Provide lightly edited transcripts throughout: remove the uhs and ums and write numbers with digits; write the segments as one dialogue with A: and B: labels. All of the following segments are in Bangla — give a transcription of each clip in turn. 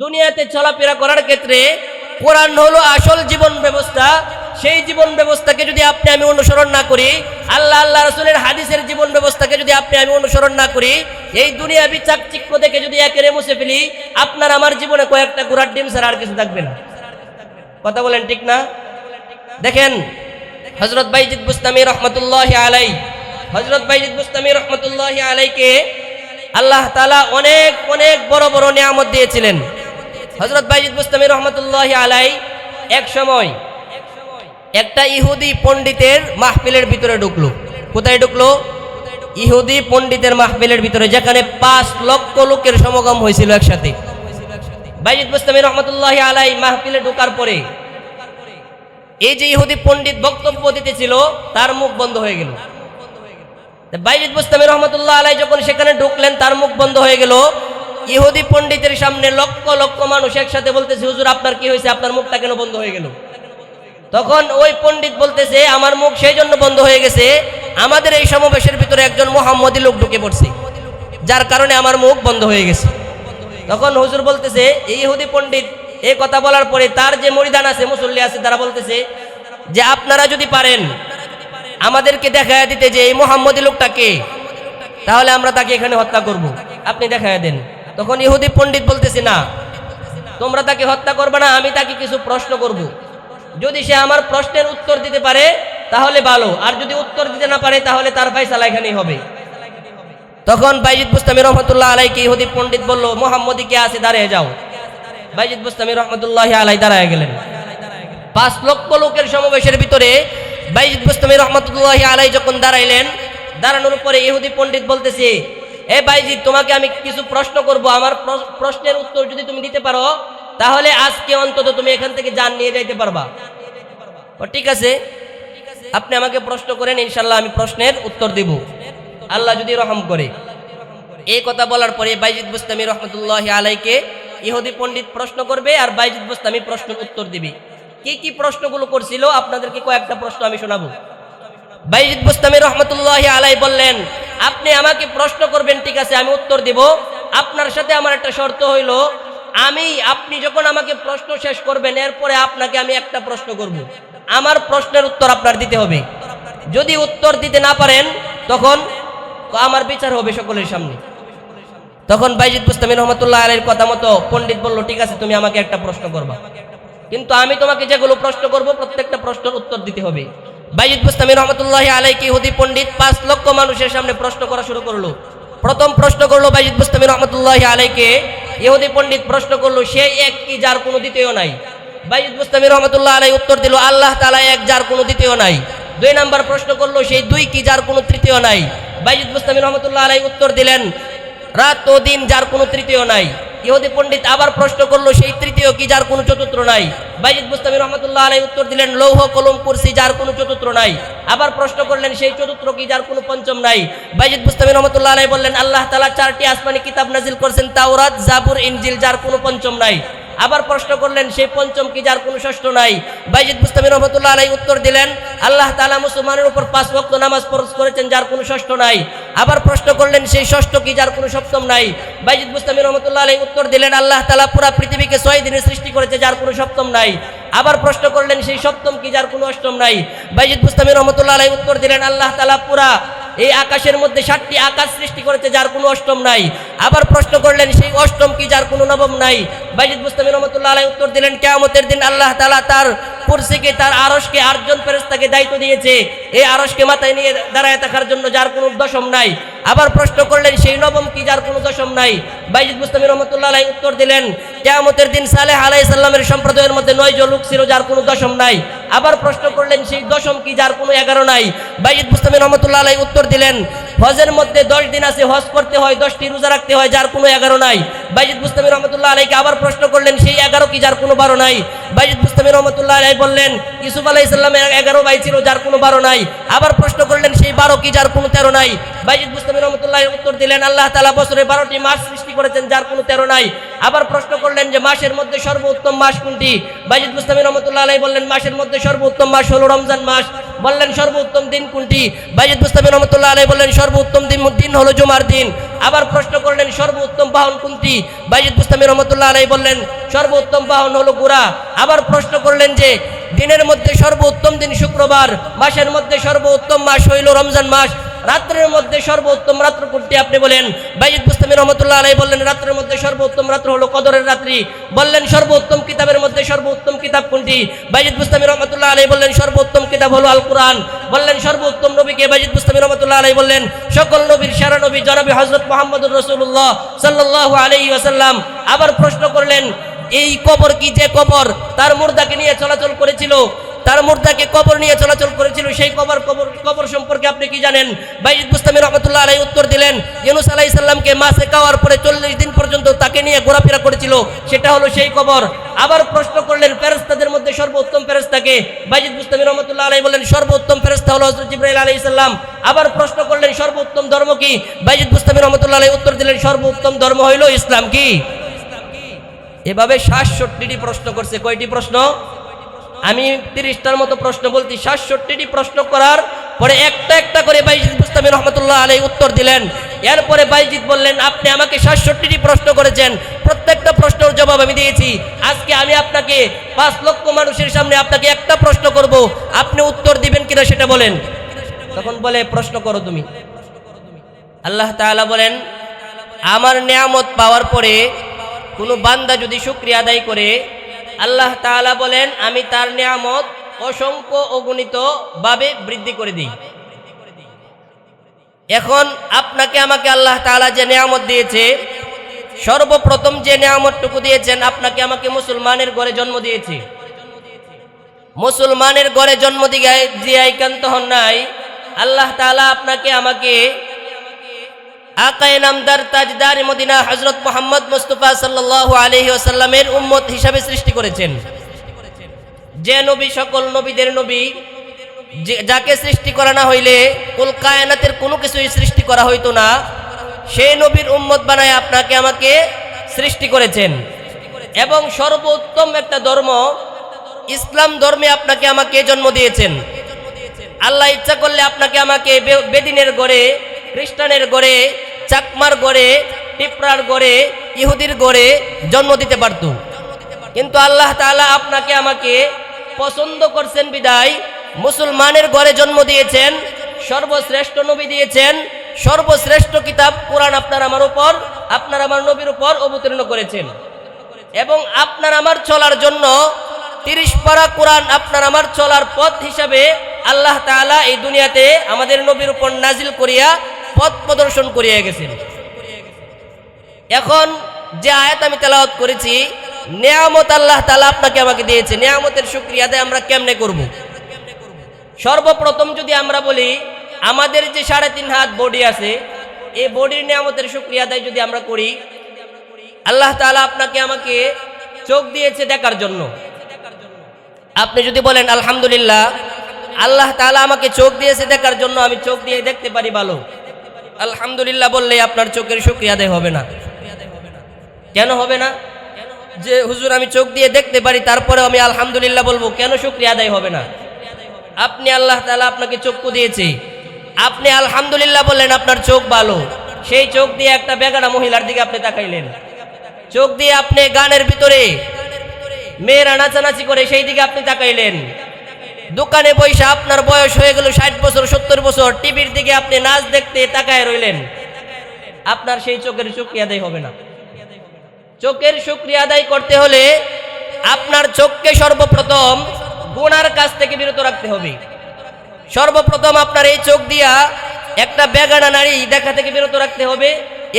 A: দুনিয়াতে চলাফেরা করার ক্ষেত্রে কোরআন হলো আসল জীবন ব্যবস্থা। সেই জীবন ব্যবস্থাকে যদি আপনি আমি অনুসরণ না করি, আল্লাহ রাসূলের হাদিসের জীবন ব্যবস্থাকে যদি আপনি আমি অনুসরণ না করি, এই দুনিয়াবি চাকচিক্য দেখে যদি একেবারে মুছে ফেলি, আপনার আমার জীবনে কয়েকটা ঘোড়ার ডিম ছাড়া আর কিছু থাকবে না। কথা বলেন ঠিক না? দেখেন হযরত বাইজিদ বুস্তামি রহমতুল্লাহি আলাইহি, হযরত বাইজিদ বুস্তামি রহমতুল্লাহি আলাইহিকে আল্লাহ তাআলা অনেক অনেক বড় বড় নিয়ামত দিয়েছিলেন। হযরত বাইজিদ বুস্তামি রহমতুল্লাহি আলাইহি এক সময় একটা ইহুদি পণ্ডিতের মাহফিলের ভিতরে ঢুকলো। কোথায় ঢুকলো? ইহুদি পণ্ডিতের মাহফিলের ভিতরে, যেখানে 5 লক্ষ লোকের সমাগম হয়েছিল একসাথে। বাইজিদ বুস্তামি রহমতুল্লাহি আলাইহি মাহফিলে ঢোকার পরে এই যে ইহুদি পণ্ডিত বক্তব্য দিতেছিল, তার মুখ বন্ধ হয়ে গেল। বাইজিদ বুস্তামি রহমতুল্লাহি আলাইহি যখন সেখানে ঢুকলেন, তার মুখ বন্ধ হয়ে গেল। ইহুদি পণ্ডিতের সামনে লক্ষ লক্ষ মানুষ একসাথে বলতেছে, হুজুর আপনার কি হয়েছে, আপনার মুখটা কেন বন্ধ হয়ে গেল? তখন ওই পণ্ডিত বলতেছে, আমার মুখ সেই জন্য বন্ধ হয়ে গেছে, আমাদের এই সমাবেশের ভিতরে একজন মুহাম্মদী লোক ঢুকে পড়ছে, যার কারণে আমার মুখ বন্ধ হয়ে গেছে। তখন হুজুর বলতেছে, এই ইহুদি পণ্ডিত এই কথা বলার পরে তার যে মুরিদান আছে, মুসল্লি আছে, তারা বলতেছে যে আপনারা যদি পারেন আমাদেরকে দেখায় দিতে যে এই মুহাম্মদী লোকটা কে, তাহলে আমরা তাকে এখানে হত্যা করব, আপনি দেখায় দেন। তখন ইহুদি পণ্ডিত বলতেছে, না, তোমরা তাকে হত্যা করবে না, আমি তাকে কিছু প্রশ্ন করব, যদি সে আমার প্রশ্নের উত্তর দিতে পারে তাহলে ভালো, আর যদি উত্তর দিতে না পারে তাহলে তার ফায়সালা এখানেই হবে। তখন বাইজিদ বুস্তামি রহমতুল্লাহ আলাইহি ইহুদি পণ্ডিত বলল, মুহাম্মদী কে আছে, দাঁড়িয়ে যাও। বাইজিদ বুস্তামি রহমতুল্লাহি আলাইহি দাঁড়ায় গেলেন। 5 লক্ষ লোকের সমাবেশের ভিতরে বাইজিদ বুস্তামি রহমতুল্লাহি আলাইহি যখন দাঁড়াইলেন, দাঁড়ানোর পরে ইহুদি পণ্ডিত বলতেছে, এ বাইজিদ, তোমাকে আমি কিছু প্রশ্ন করব, আমার প্রশ্নের উত্তর যদি তুমি দিতে পারো তাহলে আজকে অন্তত তুমি এখান থেকে জান নিয়ে যাইতে পারবা। ঠিক আছে, আপনি আমাকে প্রশ্ন করেন, ইনশাল্লাহ আমি প্রশ্নের উত্তর দিব, আল্লাহ যদি রহম করে। এই কথা বলার পরে বাইজিদ বুস্তামি রহমতুল্লাহি আলাইহিকে ইহুদি পণ্ডিত প্রশ্ন করবে, আর বাইজিদ বুস্তামি প্রশ্নের উত্তর দিবে। কি কি প্রশ্নগুলো করছিল আপনাদেরকে কয়েকটা প্রশ্ন আমি শোনাবো। বাইজিদ বুস্তামি রহমতুল্লাহি আলাইহি বললেন, আপনি আমাকে প্রশ্ন করবেন, ঠিক আছে, আমি উত্তর দিব। আপনার সাথে আমার একটা শর্ত হইল, আপনি যখন আমাকে প্রশ্ন শেষ করবেন, এরপরে আপনাকে আমি একটা প্রশ্ন করব, আমার প্রশ্নের উত্তর আপনার দিতে হবে। যদি উত্তর দিতে না পারেন তখন আমার বিচার হবে সকলের সামনে। তখন বাইজিদ বুস্তামি রহমতুল্লাহ আলাইহির কথা মতো পণ্ডিত বলল, ঠিক আছে, তুমি আমাকে একটা প্রশ্ন করবা, কিন্তু আমি তোমাকে যেগুলো প্রশ্ন করব প্রত্যেকটা প্রশ্নের উত্তর দিতে হবে। বাইজিদ বুস্তামি রহমতুল্লাহি আলাইহি ইহুদি পণ্ডিত 5 লক্ষ মানুষের সামনে প্রশ্ন করা শুরু করলো। প্রথম প্রশ্ন করলো বাইজিদ বুস্তামি রহমতুল্লাহি আলাইহিকে, ইহুদি পণ্ডিত প্রশ্ন করলো, সেই এক কি যার কোনো দ্বিতীয় নাই? বাইজিদ বুস্তামি রহমতুল্লাহ আলাইহি উত্তর দিল, আল্লাহ তাআলা এক, যার কোনো দ্বিতীয় নাই। 2 নাম্বার প্রশ্ন করলো, সেই 2 কি যার কোনো তৃতীয় নাই? বাইজিদ বুস্তামি রহমতুল্লাহ আলাইহি উত্তর দিলেন, রাত ও দিন, যার কোনো তৃতীয় নাই। ইহুদি পণ্ডিত আবার প্রশ্ন করলো, সেই তৃতীয় কি যার কোনো চতুর্থ নাই? বাইজিদ বুস্তামি রহমতুল্লাহ আলাইহি উত্তর দিলেন, লৌহ কলম কুরসি, যার কোনো চতুর্থ নাই। আবার প্রশ্ন করলেন, সেই চতুর্থ কি যার কোনো পঞ্চম নাই? বাইজিদ বুস্তামি রহমতুল্লাহ আলাইহি বললেন, আল্লাহ তাআলা 4টি আসমানি কিতাব নাজিল করেছেন, তাওরাত, জাবুর, ইনজিল, যার কোনো পঞ্চম নাই। আবার প্রশ্ন করলেন, সেই পঞ্চম কি যার কোনো ষষ্ঠ নাই? বাইজিদ বুস্তামি রহমতুল্লাহ আলাইহি উত্তর দিলেন, আল্লাহ তাআলা মুসলমানের উপর 5 ওয়াক্ত নামাজ ফরজ করেছেন, যার কোনো ষষ্ঠ নাই। আবার প্রশ্ন করলেন, সেই ষষ্ঠ কি যার কোনো সপ্তম নাই? বাইজিদ বুস্তামি রহমতুল্লাহ আলাইহি উত্তর দিলেন, আল্লাহ তাআলা পুরা পৃথিবীকে 6 দিনে সৃষ্টি করেছে, যার কোনো সপ্তম নাই। আবার প্রশ্ন করলেন, সেই সপ্তম কি যার কোনো অষ্টম নাই? বাইজিদ বুস্তামি রহমতুল্লাহ আলাইহি উত্তর দিলেন, আল্লাহ তাআলা পুরা এই আকাশের মধ্যে 7টি আকাশ সৃষ্টি করেছে, যার কোনো অষ্টম নাই। আবার প্রশ্ন করলেন, সেই অষ্টম কি যার কোনো নবম নাই? বাইজিদ বুস্তামি রহমতুল্লাহ আলাইহি উত্তর দিলেন, কিয়ামতের দিন আল্লাহ তাআলা তার কুরসিকে, তার আরশকে 8 জন ফেরেশতাকে দায়িত্ব দিয়েছে, এই আরশকে মাথায় নিয়ে দাঁড়ায় থাকার জন্য, যার কোনো দশম নাই। আবার প্রশ্ন করলেন, সেই নবম কি যার কোনো দশম নাই? বাইজিদ বুস্তামি রহমতুল্লাহ আলাইহি উত্তর দিলেন, কিয়ামতের দিন সালেহ আলাইহিস সালামের সম্প্রদায়ের মধ্যে 9 জন লোক ছিল, যার কোনো দশম নাই। আবার প্রশ্ন করলেন, সেই দশম কি যার কোনো 11 নাই? বাইজিদ বুস্তামি রহমতুল্লাহ আলাইহি উত্তর দিলেন, হজের মধ্যে 10 দিন আছে, হজ করতে হয়, 10টি রোজা রাখতে হয়, যার কোনো 11 নাই। বাইজিদ বুস্তামি রহমতুল্লাহ আলাইহিকে আবার প্রশ্ন করলেন, সেই 11 কি যার কোনো 12 নাই? বাইজিদ বুস্তামি রহমতুল্লাহ আলাইহি বললেন, ইউসুফ আলাইহিস সালামের 11 ভাই ছিল, যার কোনো 12 নাই। আবার প্রশ্ন করলেন, সেই 12 কি যার কোনো 13 নাই? বাইজিদ বুস্তামি রহমতুল্লাহ উত্তর দিলেন, আল্লাহ তাআলা বছরে 12টি মাস সৃষ্টি করেছেন, যার কোনো 13 নাই। আবার প্রশ্ন করলেন যে মাসের মধ্যে সর্বোত্তম মাস কোনটি? বাইজিদ বুস্তামি রহমতুল্লাহ আলাইহি বললেন, মাসের মধ্যে সর্বোত্তম মাস হলো রমজান মাস। বললেন সর্বোত্তম দিন কোনটি? বাইজিদ বুস্তামি রহমতুল্লাহ আলাইহি বললেন সর্বোত্তম দিন হলো জুমার দিন। আবার প্রশ্ন করলেন সর্বোত্তম বাহন কোনটি? বাইজিদ বুস্তামি রহমতুল্লাহ আলাইহি বললেন সর্বোত্তম বাহন হলো ঘোড়া। আবার প্রশ্ন করলেন যে দিনের মধ্যে সর্বোত্তম দিন শুক্রবার, মাসের মধ্যে সর্বোত্তম মাস হইল রমজান মাস, রাত্রের মধ্যে সর্বোত্তম রাত্র কোনটি? আপনি বলেন। বাইজিদ বুস্তামি রহমতুল্লাহ আলাইহি বললেন রাত্রের মধ্যে সর্বোত্তম রাত্র হলো কদরের রাত্রি। বললেন সর্বোত্তম কিতাবের মধ্যে সর্বোত্তম কিতাব কোনটি? বাইজিদ বুস্তামি রহমতুল্লাহ আলাইহি বললেন সর্বোত্তম কিতাব হলো আল কোরআন। বললেন সর্বোত্তম নবীকে? বাইজিদ বুস্তামি রহমতুল্লাহ আলাইহি বললেন সকল নবীর সেরা নবী জনাবে হযরত মুহাম্মদুর রাসূলুল্লাহ সাল্লাল্লাহু আলাইহি ওয়াসাল্লাম। আবার প্রশ্ন করলেন এই কবর কি? যে কবর তার মুর্দাকে নিয়ে চলাচল করেছিল, তার মুর্দাকে কবর নিয়ে চলাচল করেছিল, সেই কবর সম্পর্কে আপনি কি জানেন? বাইজিদ বুস্তামি রহমতুল্লাহ আলাইহি উত্তর দিলেন ইউনূস আলাইহিস সালামকে মাছে খাওয়ার পরে 40 দিন পর্যন্ত তাকে নিয়ে ঘোরাফেরা করেছিল, সেটা হলো সেই কবর। আবার প্রশ্ন করলেন ফেরেশতাদের মধ্যে সর্বোত্তম ফেরেশতাকে? বাইজিদ বুস্তামি রহমতুল্লাহ আলাইহি বললেন সর্বোত্তম ফেরেশতা হলো হযরত জিবরাইল আলাইহিস সালাম। আবার প্রশ্ন করলেন সর্বোত্তম ধর্ম কি? বাইজিদ বুস্তামি রহমতুল্লাহ আলাইহি উত্তর দিলেন সর্বোত্তম ধর্ম হইল ইসলাম। কি? এভাবে 67টি প্রশ্ন করছে। কয়টি প্রশ্ন? আমি 30টার মতো প্রশ্ন বলছি। 67টি প্রশ্ন করার পরে একটা একটা করে বাইজিদ বুস্তামি রহমতুল্লাহ আলাইহি উত্তর দিলেন। এরপরে বাইজিদ বললেন আপনি আমাকে 67টি প্রশ্ন করেছেন, প্রত্যেকটা প্রশ্নের জবাব আমি দিয়েছি। আজকে আমি আপনাকে 5 লক্ষ মানুষের সামনে আপনাকে একটা প্রশ্ন করব, আপনি উত্তর দিবেন কিনা সেটা বলেন। তখন বলে প্রশ্ন করো তুমি। আল্লাহ তাআলা বলেন আমার নিয়ামত পাওয়ার পরে কোনো বান্দা যদি শুকরিয়া আদায় করে, আল্লাহ তাআলা বলেন আমি তার নিয়ামত অসংখ্য অগণিত ভাবে বৃদ্ধি করে দিই। এখন আপনাকে আমাকে আল্লাহ তাআলা যে নিয়ামত দিয়েছে, সর্বপ্রথম যে নিয়ামতটুকু দিয়েছেন আপনাকে আমাকে মুসলমানের ঘরে জন্ম দিয়েছে। মুসলমানের ঘরে জন্ম দিয়ে একান্ত হন নাই, আল্লাহ তাআলা আপনাকে আমাকে আকায়ে নামদার তাজদার মদিনা হযরত মুহাম্মদ মুস্তাফা সাল্লাল্লাহু আলাইহি ওয়াসাল্লামের উম্মত হিসাবে সৃষ্টি করেছেন। যে নবী সকল নবীদের নবী, যাকে সৃষ্টি করা না হইলে কুল কায়নাতের কোনো কিছুই সৃষ্টি করা হইতো না, সেই নবীর উম্মত বানায় আপনাকে আমাকে সৃষ্টি করেছেন। এবং সর্বোত্তম একটা ধর্ম ইসলাম ধর্মে আপনাকে আমাকে জন্ম দিয়েছেন। আল্লাহ ইচ্ছা করলে আপনাকে আমাকে বেদিনের ঘরে, খ্রিস্টানের ঘরে, চাকমার ঘরে, টিপরার ঘরে, ইহুদির ঘরে জন্ম দিতে পারত, কিন্তু আল্লাহ তাআলা আপনাকে আমাকে পছন্দ করছেন বিদায় মুসলমানের ঘরে জন্ম দিয়েছেন। সর্বশ্রেষ্ঠ নবী দিয়েছেন, সর্বশ্রেষ্ঠ কিতাব কোরআন আপনার আমার নবীর উপর অবতীর্ণ করেছেন। এবং আপনার আমার চলার জন্য 30 পারা কোরআন আপনার আমার চলার পথ হিসাবে আল্লাহ তাআলা এই দুনিয়াতে আমাদের নবীর উপর নাজিল করিয়া পথ প্রদর্শন করিয়া গেছেন। এখন যে আয়াত আমি তেলাওয়াত করেছি, নিয়ামত আল্লাহ তাআলা আপনাকে আমাকে দিয়েছে, নিয়ামতের শুকরিয়া আদায় আমরা কেমনে করব? সর্বপ্রথম যদি আমরা বলি আমাদের যে 3.5 হাত বডি আছে, এই বডির নিয়ামতের শুকরিয়া আদায় যদি আমরা করি, আল্লাহ তাআলা আপনাকে আমাকে চোখ দিয়েছে দেখার জন্য। আপনি যদি বলেন আলহামদুলিল্লাহ, আল্লাহ তাআলা আমাকে চোখ দিয়েছে দেখার জন্য, আমি চোখ দিয়ে দেখতে পারি ভালো, আলহামদুলিল্লাহ বললে আপনার চোখের শুকরিয়া আদায় হবে না। কেন হবে না? যে হুজুর আমি চোখ দিয়ে দেখতে পারি তারপরেও আমি আলহামদুলিল্লাহ বলবো, কেন শুকরিয়া আদায় হবে না? আপনি আল্লাহ তাআলা আপনাকে চক্ষু দিয়েছে, আপনি আলহামদুলিল্লাহ বললেন, আপনার চোখ ভালো, সেই চোখ দিয়ে একটা বেগানা মহিলার দিকে আপনি তাকাইলেন, চোখ দিয়ে আপনি গানের ভিতরে মেয়েরা নাচানাচি করে সেই দিকে আপনি তাকাইলেন, দোকানে বসে আপনার বয়স হয়ে গেল 60 বছর 70 বছর, টিভির দিকে আপনি নাচ দেখতে তাকায় রইলেন, আপনার সেই চোখের শুকরিয়া আদায় হবে না। চোখের শুকরিয়া আদায় করতে হলে আপনার চোখকে সর্বপ্রথম গুনার কাছ থেকে বিরত রাখতে হবে। সর্বপ্রথম আপনার এই চোখ দিয়া একটা বেগানা নারী দেখা থেকে বিরত রাখতে হবে।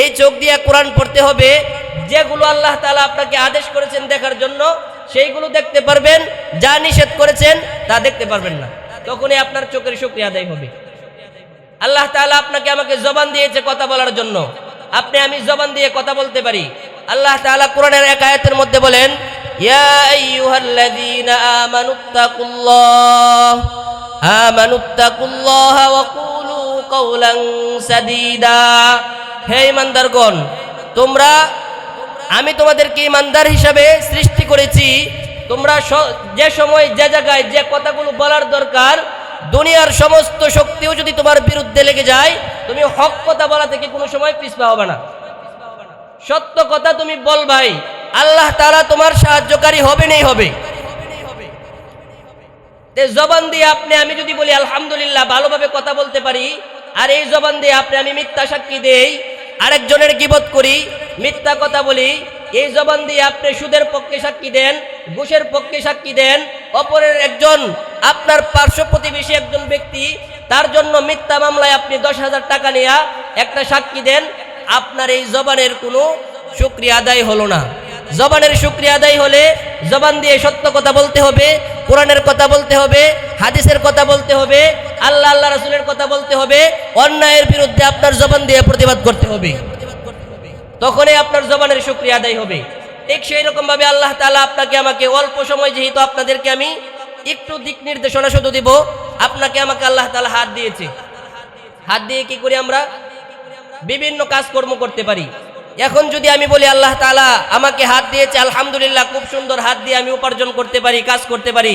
A: এই চোখ দিয়া কোরআন পড়তে হবে, যেগুলো আল্লাহ তাআলা আপনাকে আদেশ করেছেন দেখার জন্য সেইগুলো দেখতে পারবেন, যা নিষেধ করেছেন তা দেখতে পারবেন না, তখনই আপনার চোখের শুকরিয়া আদায় হবে। আল্লাহ তাআলা আপনাকে আমাকে জবান দিয়েছে কথা বলার জন্য, আমি জবান দিয়ে কথা বলতে পারি। আল্লাহ তাআলা কোরআনের এক আয়াতের মধ্যে বলেন, ইয়া আইয়ুহাল্লাযীনা আমানুত্তাকুল্লাহ ওয়া কুলু কাওলান সাদীদা। হে ঈমানদারগণ, আমি তোমাদেরকে ঈমানদার হিসাবে সৃষ্টি করেছি, তোমরা যে সময় যে জায়গায় যে কথাগুলো বলার দরকার দুনিয়ার সমস্ত শক্তিও যদি তোমার বিরুদ্ধে লেগে যায়, তুমি হক কথা বলা থেকে কোনো সময় পিছপা হবে না। সত্য কথা তুমি বলবাই, আল্লাহ তাআলা তোমার সাহায্যকারী হবেনই হবে। জবান দিয়ে আমি যদি বলি আলহামদুলিল্লাহ, ভালোভাবে কথা বলতে পারি, আর এই জবান দিয়ে আমি মিথ্যা সাক্ষী দেই, আরেকজনের গীবত করি, মিথ্যা কথা বলি, এই জবান দিয়ে আপনি সুদের পক্ষে সাক্ষী দেন, ঘুষের পক্ষে সাক্ষী দেন, অপরের একজন আপনার পার্শ্ব প্রতিবেশী একজন ব্যক্তি, তার জন্য মিথ্যা মামলায় আপনি 10,000 টাকা নিয়ে একটা সাক্ষী দেন, আপনার এই জবানের কোনো শুকরিয়া আদায় হলো না। জবানের শুকরিয়া আদায় হলে জবান দিয়ে সত্য কথা বলতে হবে, কোরআনের কথা বলতে হবে, হাদিসের কথা বলতে হবে, আল্লাহ আল্লাহ রাসূলের কথা বলতে হবে, অন্যায়ের বিরুদ্ধে আপনার জবান দিয়ে প্রতিবাদ করতে হবে, তখনই আপনার জবানের শুকরিয়া আদায় হবে। ঠিক সেই রকম ভাবে আল্লাহ তাআলা আপনাকে আমাকে অল্প সময়, যেহেতু আপনাদেরকে আমি একটু দিক নির্দেশনা শুধু দিব, আপনাকে আমাকে আল্লাহ তাআলা হাত দিয়েছে। হাত দিয়ে কি করি আমরা? বিভিন্ন কাজকর্ম করতে পারি। এখন যদি আমি বলি আল্লাহ তাআলা আমাকে হাত দিয়েছে, আলহামদুলিল্লাহ, খুব সুন্দর, হাত দিয়ে আমি উপার্জন করতে পারি, কাজ করতে পারি,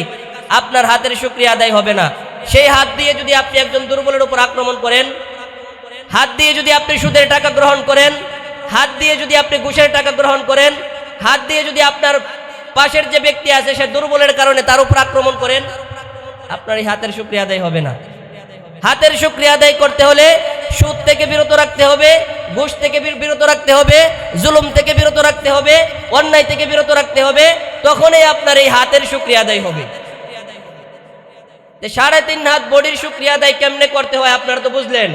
A: আপনার হাতের শুকরিয়া আদায় হবে না। সেই হাত দিয়ে যদি আপনি একজন দুর্বলের উপর আক্রমণ করেন, হাত দিয়ে যদি আপনি সুদের টাকা গ্রহণ করেন, হাত দিয়ে যদি আপনি ঘুষের টাকা গ্রহণ করেন, হাত দিয়ে যদি আপনার পাশের যে ব্যক্তি আছে সে দুর্বলের কারণে তার উপর আক্রমণ করেন, আপনার এই হাতের শুকরিয়া আদায় হবে না। হাতের শুকরিয়া আদায় করতে হলে সুদ থেকে বিরত রাখতে হবে, ঘুষ থেকে বিরত রাখতে হবে, জুলুম থেকে বিরত রাখতে হবে, অন্যায় থেকে বিরত রাখতে হবে, তখনই আপনার এই হাতের শুকরিয়া আদায় হবে। 3.5 হাত বডির শুকরিয়া আদায় কেমনে করতে হয় আপনারা তো বুঝলেন।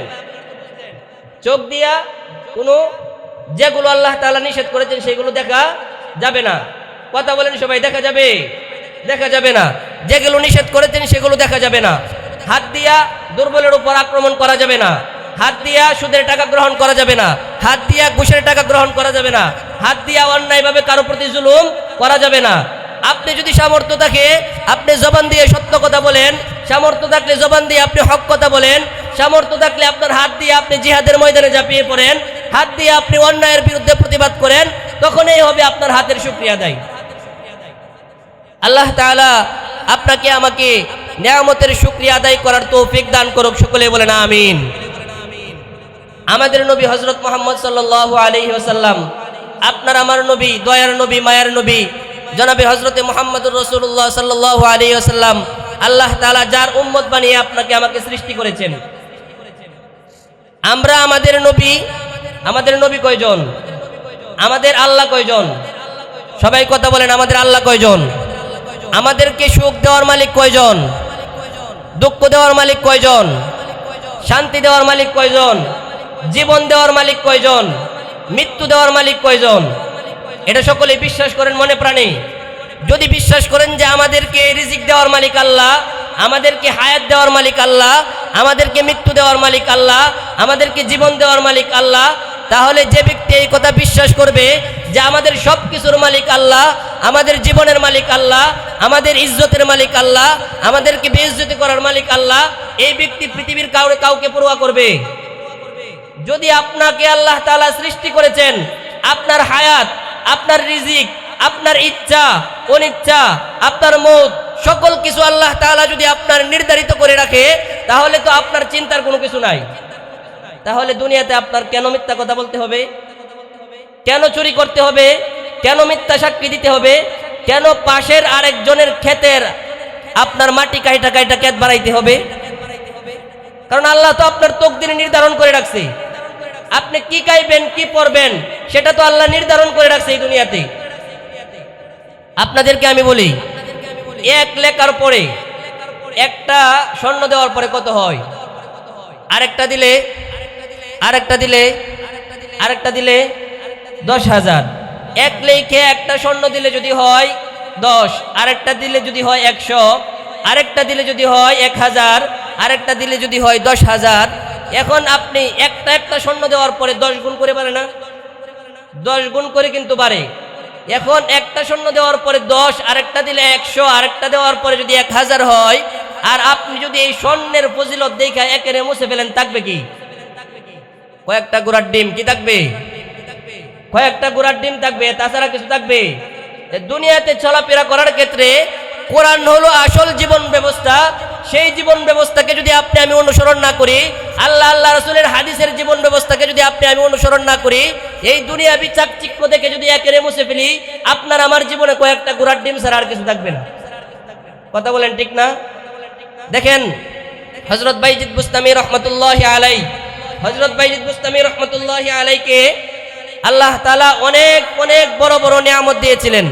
A: চোখ দিয়া কোনো যেগুলো আল্লাহ তাআলা নিষেধ করেছেন সেগুলো দেখা যাবে না। কথা বলেন সবাই, দেখা যাবে? দেখা যাবে না। যেগুলো নিষেধ করেছেন সেগুলো দেখা যাবে না। হাত দিয়া দুর্বলের উপর আক্রমণ করা যাবে না, হাত দিয়া সুদের টাকা গ্রহণ করা যাবে না, হাত দিয়া ঘুষের টাকা গ্রহণ করা যাবে না, হাত দিয়া অন্যায়ভাবে কারো প্রতি জুলুম করা যাবে না। আপনি যদি সামর্থ্য থাকে আপনি জবান দিয়ে সত্য কথা বলেন, সামর্থ্য থাকলে জবান দিয়ে আপনি হক কথা বলেন, সামর্থ্য থাকলে আপনার হাত দিয়ে আপনি জিহাদের ময়দানে ঝাঁপিয়ে পড়েন, হাত দিয়ে আপনি অন্যায়ের বিরুদ্ধে প্রতিবাদ করেন, তখনই হবে আপনার হাতের শুকরিয়া আদায়। আল্লাহ তাআলা আপনাকে আমাকে নিয়ামতের শুকরিয়া আদায় করার তৌফিক দান করুক, সকলে বলেন আমিন। আমাদের নবী হযরত মুহাম্মদ সাল্লাল্লাহু আলাইহি ওয়াসাল্লাম, আপনার আমার নবী, দয়ার নবী, মায়ার নবী জনাবে হযরতে মুহাম্মদুর রাসূলুল্লাহ সাল্লাল্লাহু আলাইহি ওয়াসাল্লাম, আল্লাহ তাআলা যার উম্মত বানিয়ে আপনাকে আমাকে সৃষ্টি করেছেন। আমরা আমাদের নবী কয়জন? আমাদের আল্লাহ কয়জন? সবাই কথা বলেন, আমাদের আল্লাহ কয়জন? আমাদেরকে সুখ দেওয়ার মালিক কয়জন? দুঃখ দেওয়ার মালিক কয়জন? শান্তি দেওয়ার মালিক কয়জন? জীবন দেওয়ার মালিক কয়জন? মৃত্যু দেওয়ার মালিক কয়জন? এটা সকলে বিশ্বাস করেন মনে প্রাণে? যদি বিশ্বাস করেন যে আমাদেরকে রিজিক দেওয়ার মালিক আল্লাহ, আমাদেরকে হায়াত দেওয়ার মালিক আল্লাহ, আমাদেরকে মৃত্যু দেওয়ার মালিক আল্লাহ, আমাদেরকে জীবন দেওয়ার মালিক আল্লাহ, তাহলে যে ব্যক্তি এই কথা বিশ্বাস করবে যে আমাদের সব কিছুর মালিক আল্লাহ, আমাদের জীবনের মালিক আল্লাহ, আমাদের ইজ্জতের মালিক আল্লাহ, আমাদেরকে বেইজ্জতি করার মালিক আল্লাহ, এই ব্যক্তি পৃথিবীর কাউকে পরোয়া করবে? যদি আপনাকে আল্লাহ তাআলা সৃষ্টি করেছেন, আপনার হায়াত, আপনার রিজিক, আপনার ইচ্ছা অনিচ্ছা, আপনার মওত, সকল কিছু আল্লাহ তাআলা যদি আপনার নির্ধারিত করে রাখে, তাহলে তো আপনার চিন্তার কোনো কিছু নাই। তাহলে দুনিয়াতে আপনার কেন মিথ্যা কথা বলতে হবে? কেন চুরি করতে হবে? কেন মিথ্যা সাক্ষী দিতে হবে? কেন পাশের আরেকজনের ক্ষেতের আপনার মাটি কাইটা কাইটা ক্ষেত বাড়াইতে হবে? কারণ আল্লাহ তো আপনার তকদির নির্ধারণ করে রাখছে। আপনি কি খাইবেন, কি পরবেন, সেটা তো আল্লাহ নির্ধারণ করে রাখছে এই দুনিয়াতে। আপনাদেরকে আমি বলি, এক লেখার পরে একটা স্বর্ণ দেওয়ার পরে কত হয়? আরেকটা দিলে 10,000। এক লেখে একটা স্বর্ণ দিলে যদি হয় 10, আরেকটা দিলে যদি হয় 100, আরেকটা দিলে যদি হয় 1000, আরেকটা দিলে যদি হয় 10,000। এখন আপনি একটা স্বর্ণ দেওয়ার পরে 10 গুণ করে পারে না? 10 গুণ করে কিন্তু পারে। এখন একটা স্বর্ণ দেওয়ার পরে 10, আরেকটা দিলে 100, আরেকটা দেওয়ার পরে যদি 1000 হয়, আর আপনি যদি এই স্বর্ণের ফজিলত দেখা একেরে মুছে ফেলেন, থাকবে কি? কয়েকটা গোড়ার ডিম কি থাকবে? কয়েকটা গোড়ার ডিম থাকবে, তাছাড়া কিছু থাকবে? দুনিয়াতে চলাফেরা করার ক্ষেত্রে কোরআন হলো আসল জীবন ব্যবস্থা। সেই জীবন ব্যবস্থাকে যদি আপনি আমি অনুসরণ না করি, আল্লাহ আল্লাহ রাসূলের হাদিসের জীবন ব্যবস্থাকে যদি আপনি আমি অনুসরণ না করি, এই দুনিয়াবি চাকচিক্য দেখে যদি একেরে মুছে ফেলি, আপনার আমার জীবনে কয়েকটা ঘোড়ার ডিম ছাড়া আর কিছু থাকবে না। কথা বলেন ঠিক না? দেখেন হযরত বাইজিদ বুস্তামি রহমতুল্লাহি আলাইহি, হযরত বাইজিদ বুস্তামি রহমতুল্লাহি আলাইহিকে আল্লাহ তাআলা অনেক অনেক বড় বড় নিয়ামত দিয়েছিলেন।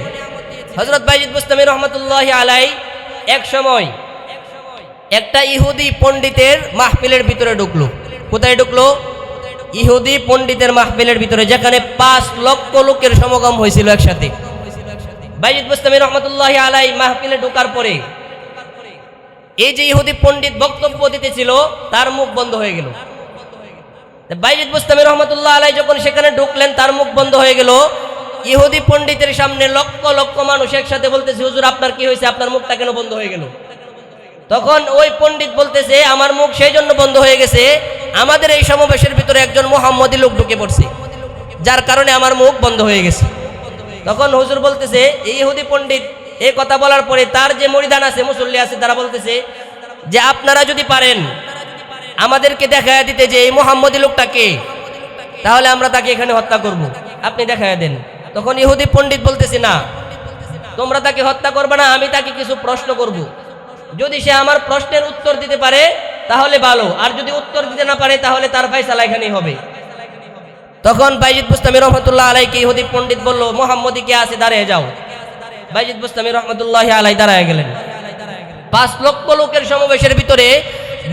A: হযরত বাইজিদ বুস্তামি রহমতুল্লাহি আলাইহি এক সময় একটা ইহুদি পণ্ডিতের মাহফিলের ভিতরে ঢুকলো। কোথায় ঢুকলো? ইহুদি পণ্ডিতের মাহফিলের ভিতরে, যেখানে 5 লক্ষ লোকের সমাগম হয়েছিল একসাথে। বাইজিদ বুস্তামি রহমতুল্লাহি আলাইহি মাহফিলে ঢোকার পরে এই যে ইহুদি পণ্ডিত বক্তব্য দিতেছিল, তার মুখ বন্ধ হয়ে গেল। বাইজিদ বুস্তামি রহমতুল্লাহ আলাইহি যখন সেখানে ঢুকলেন, তার মুখ বন্ধ হয়ে গেল। ইহুদি পণ্ডিতের সামনে লক্ষ লক্ষ মানুষ একসাথে বলতেছে, হুজুর আপনার কি হয়েছে, আপনার মুখটা কেন বন্ধ হয়ে গেল? তখন ওই পণ্ডিত বলতেছে, আমার মুখ সেই জন্য বন্ধ হয়ে গেছে, আমাদের এই সমাবেশের ভিতরে একজন মুহাম্মদী লোক ঢুকে পড়ছে, যার কারণে আমার মুখ বন্ধ হয়ে গেছে। তখন হুজুর বলতেছে, এই ইহুদি পণ্ডিত এই কথা বলার পরে তার যে মুরিদান আছে, মুসল্লি আছে, তারা বলতেছে যে আপনারা যদি পারেন আমাদেরকে দেখায় দিতে যে এই মুহাম্মদী লোকটা কে, তাহলে আমরা তাকে এখানে হত্যা করব, আপনি দেখায় দেন। তখন ইহুদি পণ্ডিত বলতেছে, না, তোমরা তাকে হত্যা করবে না, আমি তাকে কিছু প্রশ্ন করব, যদি সে আমার প্রশ্নের উত্তর দিতে পারে তাহলে ভালো, আর যদি উত্তর দিতে না পারে তাহলে তার ফায়সালা এখানেই হবে। তখন বাইজিদ বুস্তামি রহমতুল্লাহ আলাইহি ইহুদি পণ্ডিত বলল, মুহাম্মদী কে আছে, দাঁড়িয়ে যাও। বাইজিদ বুস্তামি রহমতুল্লাহি আলাইহি দাঁড়ায় গেলেন। 5 লক্ষ লোকের সমাবেশের ভিতরে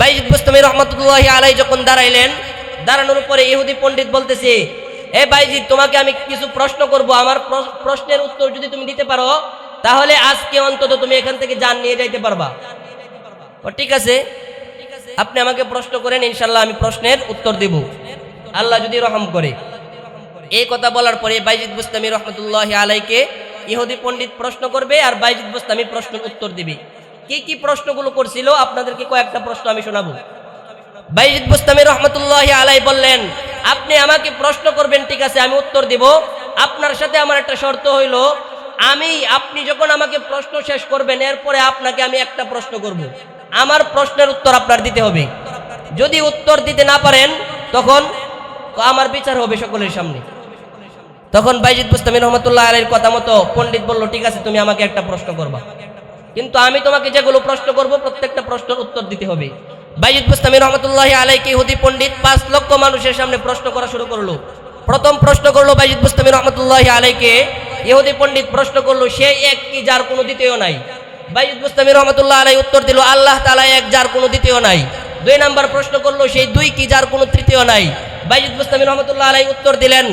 A: বাইজিদ বুস্তামি রহমতুল্লাহি আলাইহি যখন দাঁড়াইলেন, দাঁড়ানোর পরে ইহুদি পণ্ডিত বলতেছে, এ বাইজিদ, তোমাকে আমি কিছু প্রশ্ন করব, আমার প্রশ্নের উত্তর যদি তুমি দিতে পারো তাহলে আজকে অন্তত তুমি এখান থেকে জান নিয়ে যাইতে পারবা। ও ঠিক আছে, আপনি আমাকে প্রশ্ন করেন, ইনশাআল্লাহ আমি প্রশ্নের উত্তর দেব, আল্লাহ যদি রহম করে। এই কথা বলার পরে বাইজিদ বুস্তামি রহমতুল্লাহি আলাইহিকে ইহুদি পণ্ডিত প্রশ্ন করবে, আর বাইজিদ বুস্তামি প্রশ্নের উত্তর দিবে। কি কি প্রশ্নগুলো করছিল আপনাদেরকে কয়েকটা প্রশ্ন আমি শোনাবো। বাইজিদ বুস্তামি রহমতুল্লাহি আলাইহি বললেন, আপনি আমাকে প্রশ্ন করবেন, ঠিক আছে, আমি উত্তর দিব। আপনার সাথে আমার একটা শর্ত হইল, আপনি যখন আমাকে প্রশ্ন শেষ করবেন, এরপরে আপনাকে আমি একটা প্রশ্ন করব, আমার প্রশ্নের উত্তর আপনার দিতে হবে। যদি উত্তর দিতে না পারেন তখন আমার বিচার হবে সকলের সামনে। তখন বাইজিদ বুস্তামি রহমতুল্লাহ আলাইহির কথা মতো পণ্ডিত বলল, ঠিক আছে, তুমি আমাকে একটা প্রশ্ন করবা, কিন্তু আমি তোমাকে যেগুলো প্রশ্ন করব প্রত্যেকটা প্রশ্নের উত্তর দিতে হবে। বাইজিদ বুস্তামি রহমতুল্লাহি আলাইহি ইহুদি পণ্ডিত 5 লক্ষ মানুষের সামনে প্রশ্ন করা শুরু করলো। প্রথম প্রশ্ন করলো বাইজিদ বুস্তামি রহমতুল্লাহি আলাইহিকে, ইহুদি পণ্ডিত প্রশ্ন করলো, সেই এক কি যার কোনো দ্বিতীয় নাই? বাইজিদ বুস্তামি রহমতুল্লাহ আলাইহি উত্তর দিল, আল্লাহ তাআলা এক, যার কোনো দ্বিতীয় নাই। 2 নাম্বার প্রশ্ন করলো, সেই 2 কি যার কোনো তৃতীয় নাই? বাইজিদ বুস্তামি রহমতুল্লাহ আলাইহি উত্তর দিলেন,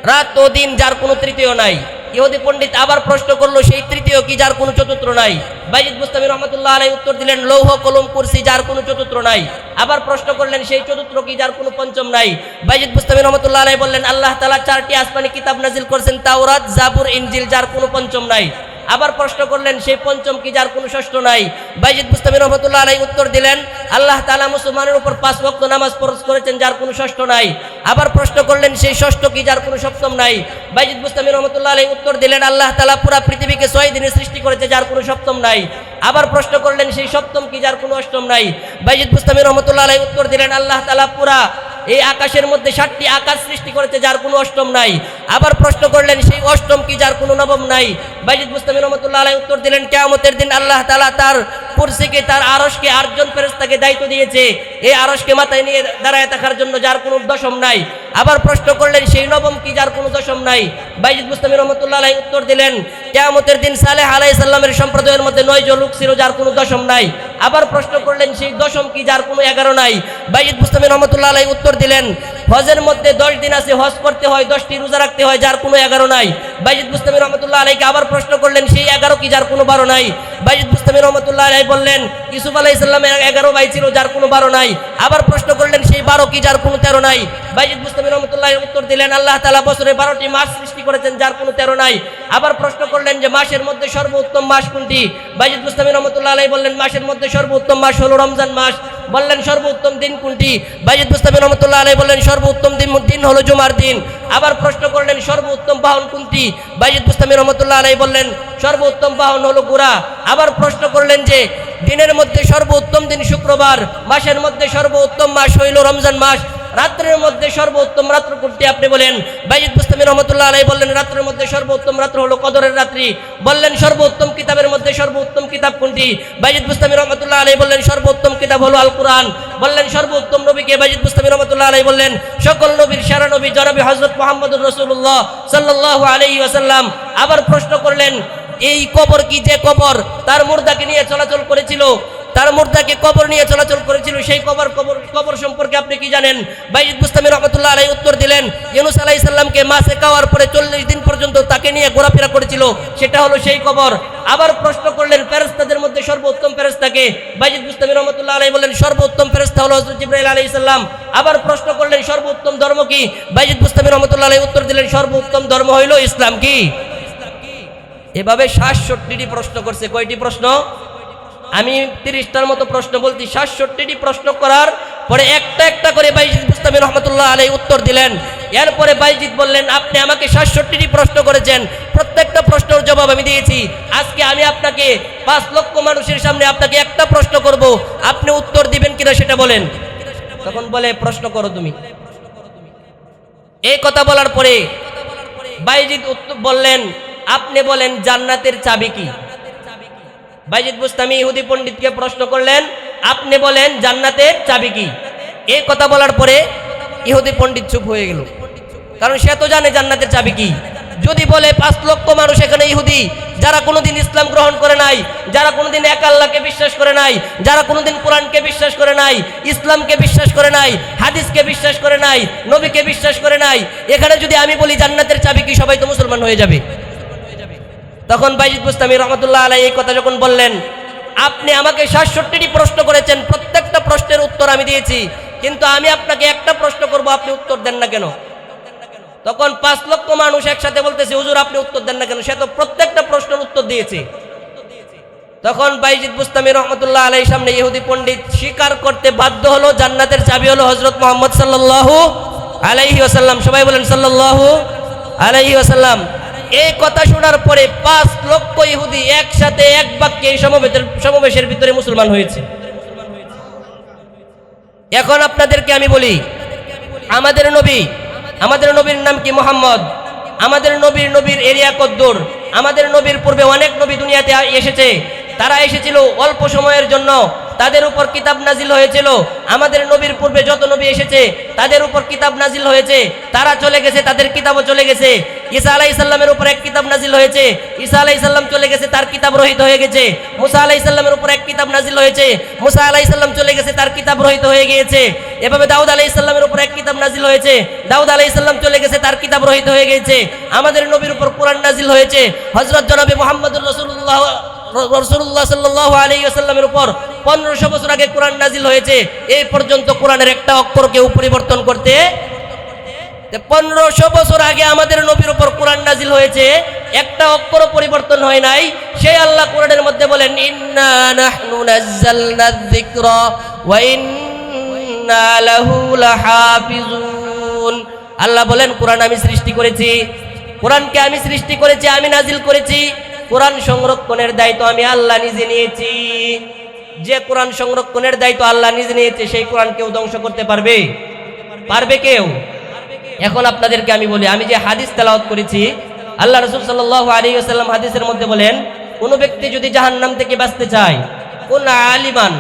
A: রাত ও দিন, যার কোনো তৃতীয় নাই। ইহুদি পণ্ডিত আবার প্রশ্ন করলো, সেই তৃতীয় কি যার কোনো চতুর্থ নাই? বাইজিদ বুস্তামি রহমতুল্লাহ আলাইহি উত্তর দিলেন, লৌহ কলম কুরসি, যার কোনো চতুর্থ নাই। আবার প্রশ্ন করলেন, সেই চতুর্থ কি যার কোনো পঞ্চম নাই? বাইজিদ বুস্তামি রহমতুল্লাহ আলাইহি বললেন, আল্লাহ তাআলা 4টি আসমানি কিতাব নাজিল করেছেন, তাওরাত, জাবুর, ইনজিল, যার কোনো পঞ্চম নাই। আবার প্রশ্ন করলেন, সেই পঞ্চম কি যার কোনো ষষ্ঠ নাই? বাইজিদ বুস্তামি রহমতুল্লাহ আলাইহি উত্তর দিলেন, আল্লাহ তাআলা মুসলমানের উপর 5 ওয়াক্ত নামাজ ফরজ করেছেন, যার কোনো ষষ্ঠ নাই। আবার প্রশ্ন করলেন, সেই ষষ্ঠ কি যার কোনো সপ্তম নাই? বাইজিদ বুস্তামি রহমতুল্লাহ আলাইহি উত্তর দিলেন, আল্লাহ তাআলা পুরা পৃথিবীকে 6 দিনে সৃষ্টি করেছে, যার কোনো সপ্তম নাই। আবার প্রশ্ন করলেন, সেই সপ্তম কি যার কোনো অষ্টম নাই? বাইজিদ বুস্তামি রহমতুল্লাহ আলাইহি উত্তর দিলেন, আল্লাহ তাআলা পুরা এই আকাশের মধ্যে 7টি আকাশ সৃষ্টি করেছে, যার কোনো অষ্টম নাই। আবার প্রশ্ন করলেন, সেই অষ্টম কি যার কোনো নবম নাই? বাইজিদ বুস্তামি রহমতুল্লাহ আলাইহি উত্তর দিলেন, কিয়ামতের দিন আল্লাহ তাআলা তার কুরসিকে, তার আরশকে 8 জন ফেরেশতাকে দায়িত্ব দিয়েছে, এই আরশকে মাথায় নিয়ে দাঁড়ায় থাকার জন্য, যার কোনো দশম নাই। আবার প্রশ্ন করলেন, সেই নবম কি যার কোনো দশম নাই? বাইজিদ বুস্তামি রহমতুল্লাহ আলাইহি উত্তর দিলেন, কিয়ামতের দিন সালেহ আলাইহিস সালামের সম্প্রদায়ের মধ্যে 9 জন লোক ছিল, যার কোনো দশম নাই। আবার প্রশ্ন করলেন, সেই দশম কি যার কোনো 11 নাই? বাইজিদ বুস্তামি রহমতুল্লাহ আলাইহি উত্তর দিলেন, হজের মধ্যে 10 দিন আছে, হজ করতে হয়, 10টি রোজা রাখতে হয়, যার কোনো 11 নাই। বাইজিদ বুস্তামি রহমতুল্লাহ আলাইহি আবার প্রশ্ন করলেন, সেই 11 কি যার কোনো 12 নাই? বাইজিদ বুস্তামি রহমতুল্লাহ আলাইহি বললেন, ইউসুফ আলাইহিস সালামের 11 ভাই ছিল, যার কোনো 12 নাই। আবার প্রশ্ন করলেন, সেই 12 কি যার কোনো 13 নাই? বাইজিদ বুস্তামি রহমতুল্লাহ উত্তর দিলেন, আল্লাহ তাআলা বছরে 12টি মাস সৃষ্টি করেছেন, যার কোনো 13 নাই। আবার প্রশ্ন করলেন, যে মাসের মধ্যে সর্বোত্তম মাস কোনটি? বাইজিদ বুস্তামি রহমতুল্লাহ আলাইহি বললেন, মাসের মধ্যে সর্বোত্তম মাস হলো রমজান মাস। বললেন, সর্বোত্তম দিন কোনটি? বাইজিদ বুস্তামি রহমতুল্লাহ আলাইহি বললেন, সর্বোত্তম দিন হলো জুমার দিন। আবার প্রশ্ন করলেন সর্বোত্তম বাহন কোনটি? বাইজিদ বুস্তামি রহমতুল্লাহ আলাইহি বললেন সর্বোত্তম বাহন হলো ঘোড়া। আবার প্রশ্ন করলেন যে দিনের মধ্যে সর্বোত্তম দিন শুক্রবার, মাসের মধ্যে সর্বোত্তম মাস হইল রমজান মাস, রাত্রের মধ্যে সর্বোত্তম রাত্র কোনটি? আপনি বলেন। বাইজিদ বুস্তামি রহমতুল্লাহ আলাইহি বললেন রাত্রের মধ্যে সর্বোত্তম রাত্র হলো কদরের রাত্রি। বললেন সর্বোত্তম কিতাবের মধ্যে সর্বোত্তম কিতাব কোনটি? বাইজিদ বুস্তামি রহমতুল্লাহ আলাইহি বললেন সর্বোত্তম কিতাব হলো আল কুরআন। বললেন সর্বোত্তম নবীকে? বাইজিদ বুস্তামি রহমতুল্লাহ আলাইহি বললেন সকল নবীর সেরা নবী জনাবে হযরত মুহাম্মদুর রাসূলুল্লাহ সাল্লাল্লাহু আলাইহি ওয়াসাল্লাম। আবার প্রশ্ন করলেন এই কবর কি? যে কবর তার মুর্দাকে নিয়ে চলাচল করেছিল, তার মুর্দাকে কবর নিয়ে চলাচল করেছিল, সেই কবর সম্পর্কে আপনি কি জানেন? বাইজিদ বুস্তামি রহমতুল্লাহ আলাইহি উত্তর দিলেন ইউনূস আলাইহিস সালামকে মাছে খাওয়ার পরে 40 দিন পর্যন্ত তাকে নিয়ে ঘোরাফেরা করেছিল, সেটা হলো সেই কবর। আবার প্রশ্ন করলেন ফেরেশতাদের মধ্যে সর্বোত্তম ফেরেশতাকে? বাইজিদ বুস্তামি রহমতুল্লাহ আলাইহি বললেন সর্বোত্তম ফেরেশতা হলো হযরত জিবরাইল আলাইহিস সালাম। আবার প্রশ্ন করলেন সর্বোত্তম ধর্ম কি? বাইজিদ বুস্তামি রহমতুল্লাহ আলাইহি উত্তর দিলেন সর্বোত্তম ধর্ম হইল ইসলাম। কি? এভাবে 67টি প্রশ্ন করছে। কয়টি প্রশ্ন? আমি 30টার মতো প্রশ্ন বলছি। 67টি প্রশ্ন করার পরে একটা একটা করে বাইজিদ বুস্তামি রহমতুল্লাহ আলাইহি উত্তর দিলেন। এরপরে বাইজিদ বললেন আপনি আমাকে 67টি প্রশ্ন করেছেন, প্রত্যেকটা প্রশ্নের জবাব আমি দিয়েছি। আজকে আমি আপনাকে 5 লক্ষ মানুষের সামনে আপনাকে একটা প্রশ্ন করব, আপনি উত্তর দিবেন কিনা সেটা বলেন। তখন বলে প্রশ্ন করো তুমি। এই কথা বলার পরে বাইজিদ বললেন আপনি বলেন জান্নাতের চাবি কি? বাইজিদ বুস্তামি ইহুদি পণ্ডিতকে প্রশ্ন করলেন আপনি বলেন জান্নাতের চাবি কি? এই কথা বলার পরে ইহুদি পণ্ডিত চুপ হয়ে গেল, কারণ সে তো জানে জান্নাতের চাবি কি। যদি বলে 5 লক্ষ মানুষ এখানে ইহুদি, যারা কোনোদিন ইসলাম গ্রহণ করে নাই, যারা কোনোদিন এক আল্লাহকে বিশ্বাস করে নাই, যারা কোনোদিন কোরআনকে বিশ্বাস করে নাই, ইসলামকে বিশ্বাস করে নাই, হাদিসকে বিশ্বাস করে নাই, নবীকে বিশ্বাস করে নাই, এখানে যদি আমি বলি জান্নাতের চাবি কি, সবাই তো মুসলমান হয়ে যাবে। তখন বাইজিদ বুস্তামি রহমতুল্লাহ আলাইহি এই কথা যখন বললেন আপনি আমাকে 67টি প্রশ্ন করেছেন, প্রত্যেকটা প্রশ্নের উত্তর আমি দিয়েছি, কিন্তু আমি আপনাকে একটা প্রশ্ন করব, আপনি উত্তর দেন না কেন? তখন 5 লক্ষ মানুষ একসাথে বলতেছে হুজুর আপনি উত্তর দেন না কেন? সে তো প্রত্যেকটা প্রশ্নের উত্তর দিয়েছে। তখন বাইজিদ বুস্তামি রহমতুল্লাহ আলাইহির সামনে ইহুদি পণ্ডিত স্বীকার করতে বাধ্য হলো জান্নাতের চাবি হলো হযরত মুহাম্মদ সাল্লাল্লাহু আলাইহি ওয়াসাল্লাম। সবাই বলেন সাল্লাল্লাহু আলাইহি ওয়াসাল্লাম। এই কথা শোনার পরে 5 লক্ষ ইহুদি একসাথে এক বাক্যে এই সমাবেশের ভিতরে মুসলমান হয়েছে। এখন আপনাদেরকে আমি বলি আমাদের নবীর নাম কি? মুহাম্মদ। আমাদের নবীর এরিয়া কদ্দুর? আমাদের নবীর পূর্বে অনেক নবী দুনিয়াতে এসেছে, তারা এসেছিল অল্প সময়ের জন্য, তাদের উপর কিতাব নাজিল হয়েছিল। আমাদের নবীর পূর্বে যত নবী এসেছে তাদের উপর কিতাব নাজিল হয়েছে, তারা চলে গেছে, তাদের কিতাবও চলে গেছে। ঈসা আলাইহিস সালামের উপর এক কিতাব নাজিল হয়েছে, ঈসা আলাইহিস সালাম চলে গেছে, তার কিতাব রহিত হয়ে গেছে। মুসা আলাইহিস সালামের উপর এক কিতাব নাজিল হয়েছে, মুসা আলাইহিস সালাম চলে গেছে, তার কিতাব রহিত হয়ে গিয়েছে। এভাবে দাউদ আলাইহিস সালামের উপর এক কিতাব নাজিল হয়েছে, দাউদ আলাইহিস সালাম চলে গেছে, তার কিতাব রহিত হয়ে গিয়েছে। আমাদের নবীর উপর কোরআন নাজিল হয়েছে, হযরত জনাবে মুহাম্মদুর রাসূলুল্লাহ সাল্লাল্লাহু আলাইহি ওয়াসাল্লামের উপর 1500 বছর আগে কোরআন নাজিল হয়েছে। এই পর্যন্ত কোরআনের একটা অক্ষরকেও পরিবর্তন করতে 1500 বছর আগে আমাদের নবীর উপর কোরআন নাজিল হয়েছে, একটা অক্ষরও পরিবর্তন হয় নাই। সেই আল্লাহ কোরআনের মধ্যে বলেন ইন্না নাহনু নাযালনায যিকরা ওয়া ইন্না লাহু লাহাফিজুন। আল্লাহ বলেন কোরআন আমি সৃষ্টি করেছি, কোরআনকে আমি সৃষ্টি করেছি, আমি নাজিল করেছি। কোরআন সংরক্ষণের দায়িত্ব আমি আল্লাহ নিজে নিয়েছি। যে কোরআন সংরক্ষণের দায়িত্ব আল্লাহ নিজে নিয়েছে সেই কোরআন কেউ ধ্বংস করতে পারবে? কেউ? এখন আপনাদেরকে আমি বলি, আমি যে হাদিস তেলাওয়াত করেছি, আল্লাহ রাসূল সাল্লাল্লাহু আলাইহি ওয়াসাল্লাম হাদিসের মধ্যে বলেন কোন ব্যক্তি যদি জাহান্নাম থেকে বাঁচতে চায়, কোন আলিমান,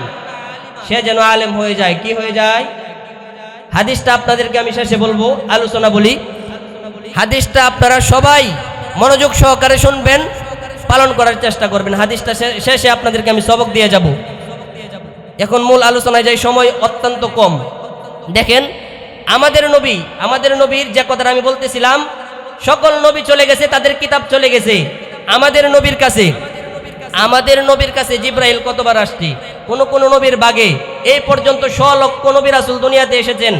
A: সে যেন আলেম হয়ে যায়। কি হয়ে যায়? হাদিসটা আপনাদেরকে আমি শেষে বলবো, আলোচনা বলি। হাদিসটা আপনারা সবাই মনোযোগ সহকারে শুনবেন, পালন করার চেষ্টা করবেন। হাদিসটা শেষে আপনাদেরকে আমি সবক দিয়ে যাব। এখন মূল আলোচনায় যাই, সময় অত্যন্ত কম। দেখেন আমাদের নবীর যে কথাটা আমি বলতেছিলাম, সকল নবী চলে গেছে, তাদের কিতাব চলে গেছে। আমাদের নবীর কাছে জিবরাইল কতবার আসছে? কোন নবীর বাগে এই পর্যন্ত 100 লক্ষ নবী রাসূল দুনিয়াতে এসেছেন।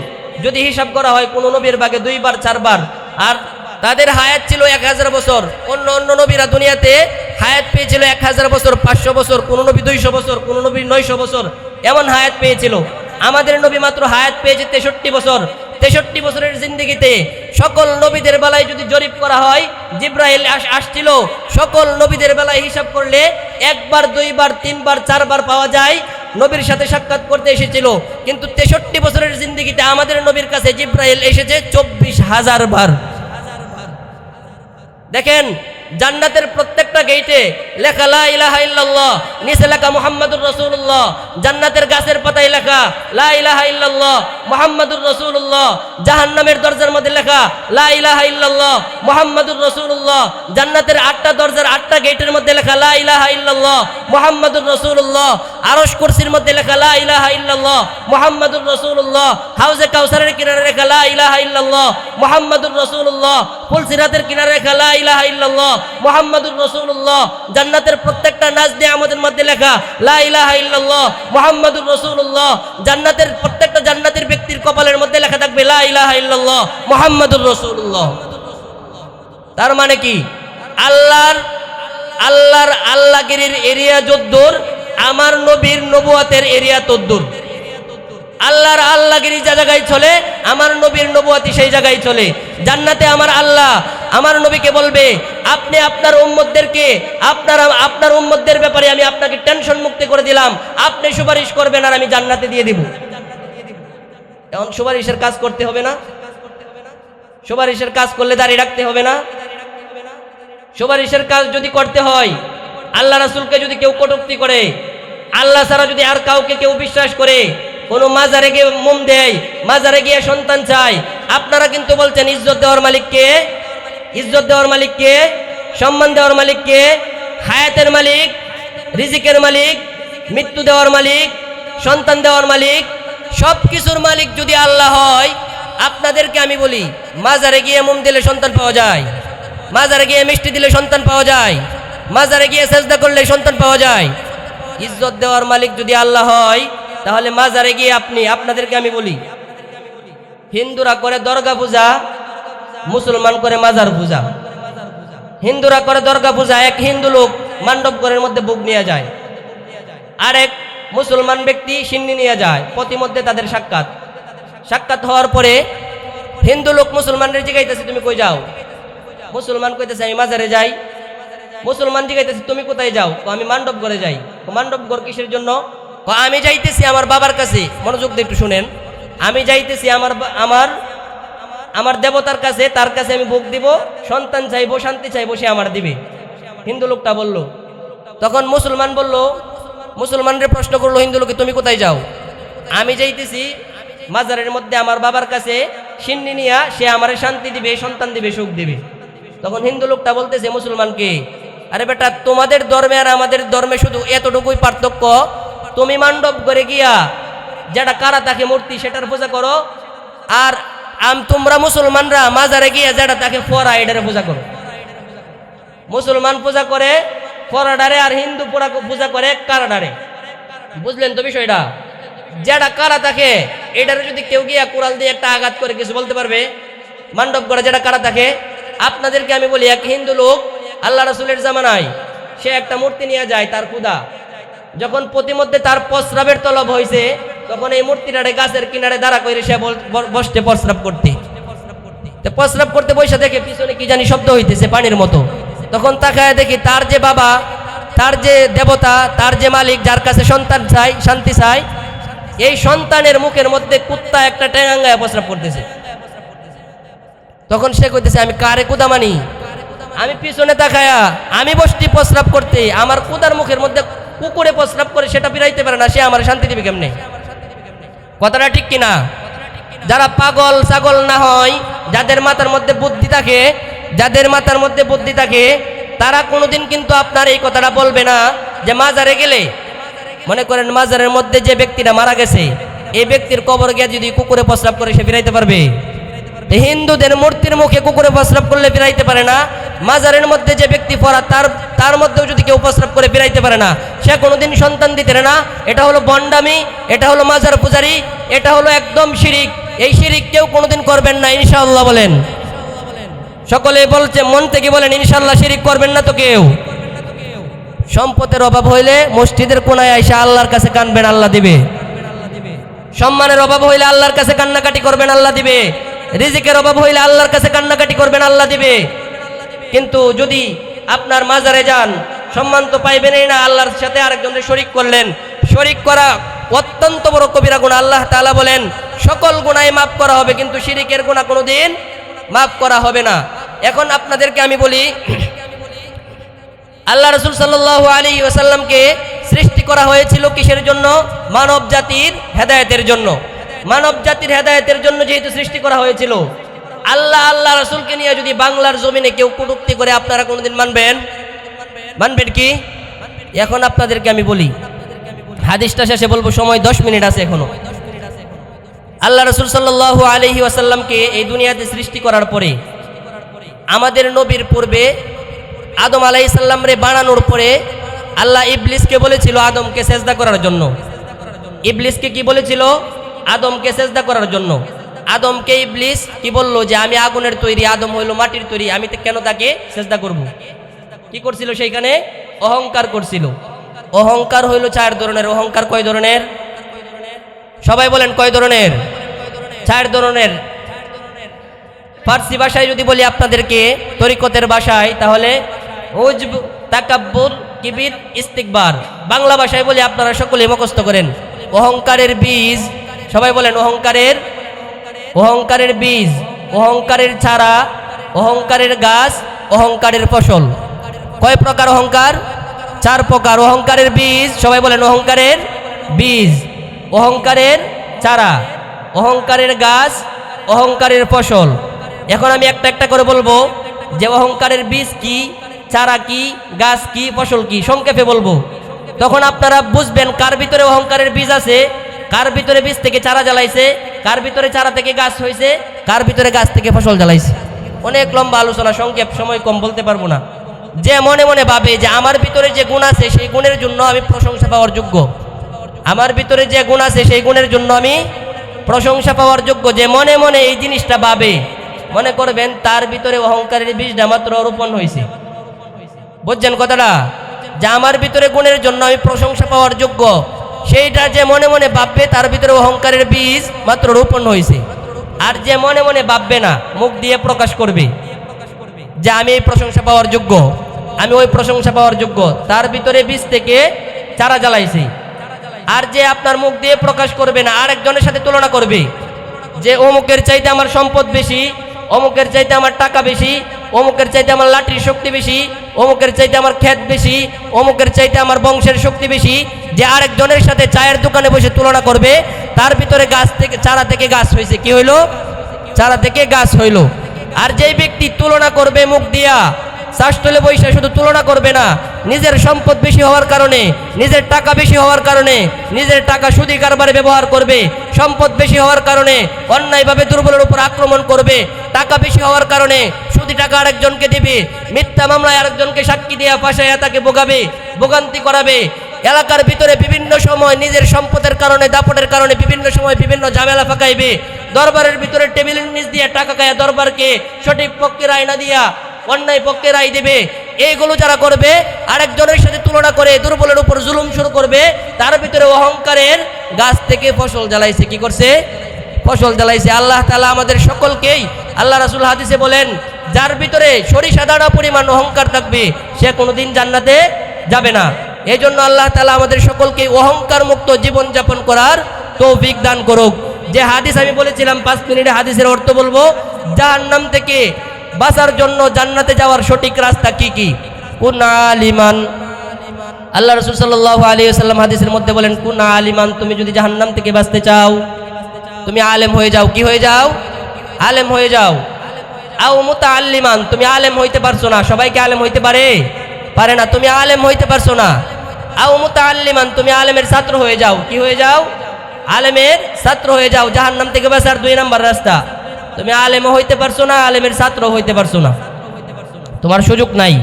A: যদি হিসাব করা হয় কোন নবীর বাগে 2 বার 4 বার, আর তাদের হায়াত ছিল 1000 বছর। অন্য নবীরা দুনিয়াতে হায়াত পেয়েছিল 1000 বছর, 500 বছর, কোন নবী 200 বছর, কোন নবী 900 বছর, এমন হায়াত পেয়েছিল। আমাদের নবী মাত্র হায়াত পেয়েছে 63 বছর। 63 বছরের জিন্দেগিতে সকল নবীদের বেলায় যদি জরিপ করা হয়, জিব্রাইল আসছিল, সকল নবীদের বেলায় হিসাব করলে একবার, দুইবার, তিনবার, চারবার পাওয়া যায় নবীর সাথে সাক্ষাৎ করতে এসেছিল। কিন্তু 63 বছরের জিন্দেগিতে আমাদের নবীর কাছে জিব্রাইল এসেছে 24,000 বার। দেখেন, জান্নাতের প্রত্যেকটা গেটে লেখা লা ইলাহা ইল্লাল্লাহ, নিচে লেখা মুহাম্মাদুর রাসূলুল্লাহ। জান্নাতের গাছের পাতায় লেখা লা ইলাহা ইল্লাল্লাহ মুহাম্মাদুর রাসূলুল্লাহ। জাহান্নামের দরজার মধ্যে লেখা লা ইলাহা ইল্লাল্লাহ মুহাম্মাদুর রাসূলুল্লাহ। জান্নাতের 8টা দরজার 8টা গেটের মধ্যে লেখা লা ইলাহা ইল্লাল্লাহ মুহাম্মাদুর রাসূলুল্লাহ। আরশ কুরসির মধ্যে লেখা লা ইলাহা ইল্লাল্লাহ মুহাম্মাদুর রাসূলুল্লাহ। হাউজে কাউসারের কিনারে লেখা লা ইলাহা ইল্লাল্লাহ মুহাম্মাদুর রাসূলুল্লাহ। ফুলসিরাতের কিনারে লেখা লা ইলাহা ইল্লাল্লাহ মুহাম্মাদুর রাসূলুল্লাহ। জান্নাতের প্রত্যেকটা নাজ নিয়ামতের মধ্যে লেখা লা ইলাহা ইল্লাল্লাহ মুহাম্মাদুর রাসূলুল্লাহ। জান্নাতের প্রত্যেকটা জান্নাতের ব্যক্তির কপালের মধ্যে লেখা থাকবে লা ইলাহা ইল্লাল্লাহ মুহাম্মাদুর রাসূলুল্লাহ। তার মানে কি, আল্লাহগিরির এরিয়া যদ্দূর, আমার নবীর নবুয়তের এরিয়া তদ্দূর। আল্লাহর আল্লাহগিরি যে জায়গায় চলে, আমার নবীর নবুয়তি সেই জায়গায় চলে। জান্নাতে আমার আল্লাহ আমার নবীকে বলবে, আপনি আপনার উম্মতদেরকে আপনার উম্মতদের ব্যাপারে আমি আপনাকে টেনশন মুক্তি করে দিলাম, আপনি সুপারিশ করবেন আর আমি জান্নাতে দিয়ে দিব। এখন সুপারিশের কাজ করতে হবে না? সুপারিশের কাজ করলে দাঁড়িয়ে রাখতে হবে না? সুপারিশের কাজ যদি করতে হয়, আল্লাহ রাসূলকে যদি কেউ কটূক্তি করে, আল্লাহ ছাড়া যদি আর কাউকে কেউ বিশ্বাস করে, কোনো মাজারে গিয়ে মোম দেয়, মাজারে গিয়ে সন্তান চায়, আপনারা কিন্তু বলছেন ইজ্জত দেওয়ার মালিক কে? ইজ্জত দেওয়ার মালিক কে? সম্মান দেওয়ার মালিক কে? হায়াতের মালিক, রিজিকের মালিক, মৃত্যু দেওয়ার মালিক, সন্তান দেওয়ার মালিক, সব কিছুর মালিক যদি আল্লাহ হয়, আপনাদেরকে আমি বলি, মাজারে গিয়ে মোম দিলে সন্তান পাওয়া যায়, মাজারে গিয়ে মিষ্টি দিলে সন্তান পাওয়া যায়, মাজারে গিয়ে সেজদা করলে সন্তান পাওয়া যায়। ইজ্জত দেওয়ার মালিক যদি আল্লাহ হয়, তাহলে মাজারে গিয়ে আপনাদেরকে আমি বলি, হিন্দুরা করে দরগা পূজা, মুসলমান করে মাজার পূজা। হিন্দুরা করে দরগা পূজা, এক হিন্দু লোক মান্ডবঘরের মধ্যে বুক নিয়ে যায়, আরেক মুসলমান ব্যক্তি সিন্নি নিয়ে যায়, প্রতিমধ্যে তাদের সাক্ষাৎ হওয়ার পরে হিন্দু লোক মুসলমানদের জিজ্ঞাইতেছে, তুমি কই যাও? মুসলমান কইতেছে, আমি মাজারে যাই। মুসলমান জিজ্ঞাইতেছে, তুমি কোথায় যাও? আমি মান্ডবঘরে যাই। মান্ডবঘর কিসের জন্য? আমি যাইতেছি আমার বাবার কাছে। মনোযোগ দিয়ে একটু শুনেন। আমি যাইতেছি আমার দেবতার কাছে, তার কাছে আমি ভোগ দিব, সন্তান চাইবো, শান্তি চাইবো, সে আমার দিবে। হিন্দু লোকটা বলল। তখন মুসলমানরে প্রশ্ন করলো হিন্দু লোকে, তুমি কোথায় যাও? আমি যাইতেছি মাজারের মধ্যে আমার বাবার কাছে সিন্নি নিয়া, সে আমার শান্তি দিবে, সন্তান দিবে, সুখ দিবে। তখন হিন্দু লোকটা বলতেছে মুসলমানকে, আরে বেটা, তোমাদের ধর্মে আর আমাদের ধর্মে শুধু এতটুকুই পার্থক্য, তুমি মান্ডব করে গিয়া যেটা কারা তাকে মূর্তি সেটার পূজা করো, আর তোমরা মুসলমানরা মাজারে গিয়া যেটা তাকে ফরা এটারে পূজা করো। মুসলমান পূজা করে ফরাডারে, আর হিন্দু পূজা করে কারাডারে। বুঝলেন তো বিষয়টা? যেটা কারা থাকে এটারে যদি কেউ গিয়া কুড়াল দিয়ে একটা আঘাত করে কিছু বলতে পারবে? মান্ডব করে যেটা কারা থাকে। আপনাদেরকে আমি বলি, এক হিন্দু লোক আল্লাহ রাসূলের জামানায় সে একটা মূর্তি নিয়ে যায়, তার খুদা। যখন প্রতিমধ্যে তার প্রস্রাবের তলব হয়েছে, তখন এই মূর্তিটারে গাছের কিনারে দাঁড়া করে সে বসতে প্রস্রাব করতে বসে দেখে পিছনে কি জানি শব্দ হইতেছে পানির মতো। তখন তাকায় দেখি তার যে বাবা, তার যে দেবতা, তার যে মালিক, যার কাছে সন্তান চাই, শান্তি চাই, এই সন্তানের মুখের মধ্যে কুত্তা একটা টেঙ্গাঙ্গায় প্রস্রাব করতেছে। তখন সে কইতেছে, আমি কারে কুদা মানি? আমি পিছনে তাকায়া আমি বসতি প্রস্রাব করতে, আমার কুদার মুখের মধ্যে কুকুরে প্রস্রাব করে সেটা ফিরাইতে পারে না, সে আমার শান্তি দিবে কেমনে? কথাটা ঠিক কিনা? যারা পাগল ছাগল না হয়, যাদের মাথার মধ্যে বুদ্ধি থাকে, তারা কোনোদিন কিন্তু আপনার এই কথাটা বলবে না যে মাজারে গেলে, মনে করেন মাজারের মধ্যে যে ব্যক্তিটা মারা গেছে, এই ব্যক্তির কবর গিয়ে যদি কুকুরে প্রস্রাব করে সে ফিরাইতে পারবে? হিন্দুদের মূর্তির মুখে কুকুরে প্রস্রাব করলে ফিরাইতে পারে না। মাজারের মধ্যে যে ব্যক্তি পড়া, তার মধ্যেও যদি কেউ প্রস্রাব করে ফিরাইতে পারে না, সে কোনোদিন সন্তান দিতে পারে না। এটা হলো বন্ডামি, এটা হলো মাজার পূজারি, এটা হলো একদম শিরিক। এই শিরিক কেউ কোনোদিন করবেন না, ইনশাআল্লাহ বলেন। সকলে বলছে, মন থেকে বলেন ইনশাআল্লাহ শিরিক করবেন না তো কেউ। সম্পদের অভাব হইলে মসজিদের কোনায় আইসা আল্লাহর কাছে কানবেন, আল্লাহ দিবে। সম্মানের অভাব হইলে আল্লাহর কাছে কান্নাকাটি করবেন, আল্লাহ দিবে। রিজিকের অভাব হইলে আল্লাহর কাছে কান্নাকাটি করবেন, আল্লাহ দিবে। কিন্তু যদি আপনার মাজারে যান, সম্মান তো পাইবেনই না, আল্লাহর সাথে আরেকজনের শরীক করলেন। শরীক করা অত্যন্ত বড় কবিরা গুনাহ। আল্লাহ তাআলা বলেন সকল গুনাহ মাফ করা হবে, কিন্তু শিরিকের গুনাহ কোনোদিন মাফ করা হবে না। এখন আপনাদেরকে আমি বলি, আল্লাহ রাসূল সাল্লাল্লাহু আলাইহি ওয়াসাল্লামকে সৃষ্টি করা হয়েছিল কিসের জন্য? মানব জাতির হেদায়েতের জন্য। মানব জাতির হেদায়েতের জন্য যেহেতু সৃষ্টি করা হয়েছিল, আল্লাহ রাসূলকে নিয়ে যদি বাংলার জমিনে কেউ কটূক্তি করে, আপনারা কোনোদিন মানবেন? মানবেন কি? এখন আপনাদেরকে আমি বলি, হাদিসটা শেষে বলবো, সময় 10 মিনিট আছে এখনো। আল্লাহ রাসূল সাল্লাল্লাহু আলাইহি ওয়াসাল্লামকে এই দুনিয়াতে সৃষ্টি করার পরে, আমাদের নবীর পূর্বে আদম আলাইহিস সালাম রে বানানোর পরে আল্লাহ ইবলিসকে বলেছিল আদমকে সেজদা করার জন্য। ইবলিসকে কি বলেছিল? আদমকে সেজদা করার জন্য। আদমকে ইবলিস কি বলল? যে আমি আগুনের তৈরি, আদম হইল মাটির তৈরি, আমি কেন তাকে সেজদা করব? কি করছিল সেইখানে? অহংকার করছিল। অহংকার হইল 4 ধরনের। অহংকার কয় ধরনের? সবাই বলেন কয় ধরনের? 4 ধরনের। ফার্সি ভাষায় যদি বলি আপনাদেরকে, তরিকতের ভাষায়, তাহলে উজব, তাকাব্বুর, কিবির, ইস্তিকবার। বাংলা ভাষায় বলি, আপনারা সকলে মুখস্থ করেন। অহংকারের বীজ, সবাই বলেন অহংকারের বীজ, অহংকারের চারা, অহংকারের গাছ, অহংকারের ফসল। কয় প্রকার অহংকার? 4 প্রকার। অহংকারের বীজ, সবাই বলেন অহংকারের বীজ, অহংকারের চারা, অহংকারের গাছ, অহংকারের ফসল। এখন আমি একটা একটা করে বলবো যে অহংকারের বীজ কি, চারা কি, গাছ কি, ফসল কি, সংক্ষেপে বলবো। তখন আপনারা বুঝবেন কার ভিতরে অহংকারের বীজ আছে, কার ভিতরে বীজ থেকে চারা জ্বালাইছে, কার ভিতরে চারা থেকে গাছ হয়েছে, কার ভিতরে গাছ থেকে ফসল জ্বালাইছে। অনেক লম্বা আলোচনা, সংক্ষেপ, সময় কম, বলতে পারবো না। যে মনে মনে ভাবে যে আমার ভিতরে যে গুণ আছে সেই গুণের জন্য আমি প্রশংসা পাওয়ার যোগ্য, আমার ভিতরে যে গুণ আছে সেই গুণের জন্য আমি প্রশংসা পাওয়ার যোগ্য, যে মনে মনে এই জিনিসটা ভাবে, মনে করবেন তার ভিতরে অহংকারের বীজটা মাত্র রোপণ হয়েছে। বুঝছেন কথাটা? যে আমার ভিতরে গুণের জন্য আমি প্রশংসা পাওয়ার যোগ্য, সেইটা যে মনে মনে ভাববে তার ভিতরে অহংকারের বীজ মাত্র রোপণ হয়েছে। আর যে মনে মনে ভাববে না, মুখ দিয়ে প্রকাশ করবে যে আমি এই প্রশংসা পাওয়ার যোগ্য, আমি ওই প্রশংসা পাওয়ার যোগ্য, তার ভিতরে বীজ থেকে চারা জ্বালাইছে। আর যে আপনার মুখ দিয়ে প্রকাশ করবে না, আরেকজনের সাথে তুলনা করবে যে অমুকের চাইতে আমার সম্পদ বেশি, অমুকের চাইতে আমার টাকা বেশি, অমুকের চাইতে আমার লাঠির শক্তি বেশি, অমুকের চাইতে আমার ক্ষেত বেশি, অমুকের চাইতে আমার বংশের শক্তি বেশি, যে আরেকজনের সাথে চায়ের দোকানে বসে তুলনা করবে, তার ভিতরে গাছ থেকে, চারা থেকে গাছ হয়েছে। কি হইল? চারা থেকে গাছ হইল। আর যেই ব্যক্তি তুলনা করবে মুখ দিয়া, শাসতলে বৈশা শুধু তুলনা করবে না, নিজের সম্পদ বেশি হওয়ার কারণে, নিজের টাকা বেশি হওয়ার কারণে, নিজের টাকা সুদি কারবারে ব্যবহার করবে, সম্পদ বেশি হওয়ার কারণে অন্যায়ভাবে দুর্বলের উপর আক্রমণ করবে, টাকা বেশি হওয়ার কারণে সুদি টাকা আরেকজনকে দিবে, মিথ্যা মামলায় আরেকজনকে সাক্ষী দেয়া ফাঁসাইয়া তাকে ভোগাবে, ভোগান্তি করাবে, এলাকার ভিতরে বিভিন্ন সময় নিজের সম্পদের কারণে, দাপটের কারণে বিভিন্ন সময় বিভিন্ন ঝামেলা ফাঁকাইবে, দরবারের ভিতরে টেবিলের নিচ দিয়ে টাকা খায়া দরবারকে সঠিক পক্ষে রায় না দিয়া অন্যায় পক্ষে রায় দিবে। এইগুলো যারা করবে, আরেকজনের সাথে তুলনা করে দুর্বলের উপর জুলুম শুরু করবে, তার ভিতরে অহংকারের গাছ থেকে ফসল জ্বালাইছে। কি করছে? ফসল জ্বালাইছে। আল্লাহ তাআলা আমাদের সকলকেই, আল্লাহ রাসূল হাদিসে বলেন, যার ভিতরে সরিষা দানা পরিমাণ অহংকার থাকবে সে কোনোদিন জান্নাতে যাবে না। এই জন্য আল্লাহ তাআলা আমাদের সকলকে অহংকার মুক্ত জীবন যাপন করার তৌফিক দান করুক। যে হাদিস আমি বলেছিলাম 5 মিনিটে হাদিসের অর্থ বলবো, জাহান্নাম থেকে বাঁচার জন্য জান্নাতে যাওয়ার সঠিক রাস্তা কি কি? কুন আলিমান, আল্লাহ রাসূল সাল্লাল্লাহু আলাইহি ওয়াসাল্লাম হাদিসের মধ্যে বলেন, কুন আলিমান, তুমি যদি জাহান্নাম থেকে বাঁচতে চাও তুমি আলেম হয়ে যাও। কি হয়ে যাও? আলেম হয়ে যাও। আও মুতাআল্লিমান, তুমি আলেম হইতে পারছো না, সবাইকে আলেম হইতে পারে না, তুমি আলেম হইতে পারছো না। আও মুতাআল্লিমান, তুমি আলেমের ছাত্র হয়ে যাও। কি হয়ে যাও? আলেমের ছাত্র হয়ে যাও। জাহান্নাম থেকে বাঁচার 2 নাম্বার রাস্তা, তুমি আলেমও হইতে পারছো না, আলেমের ছাত্র হইতে পারছো না, তোমার সুযোগ নাই।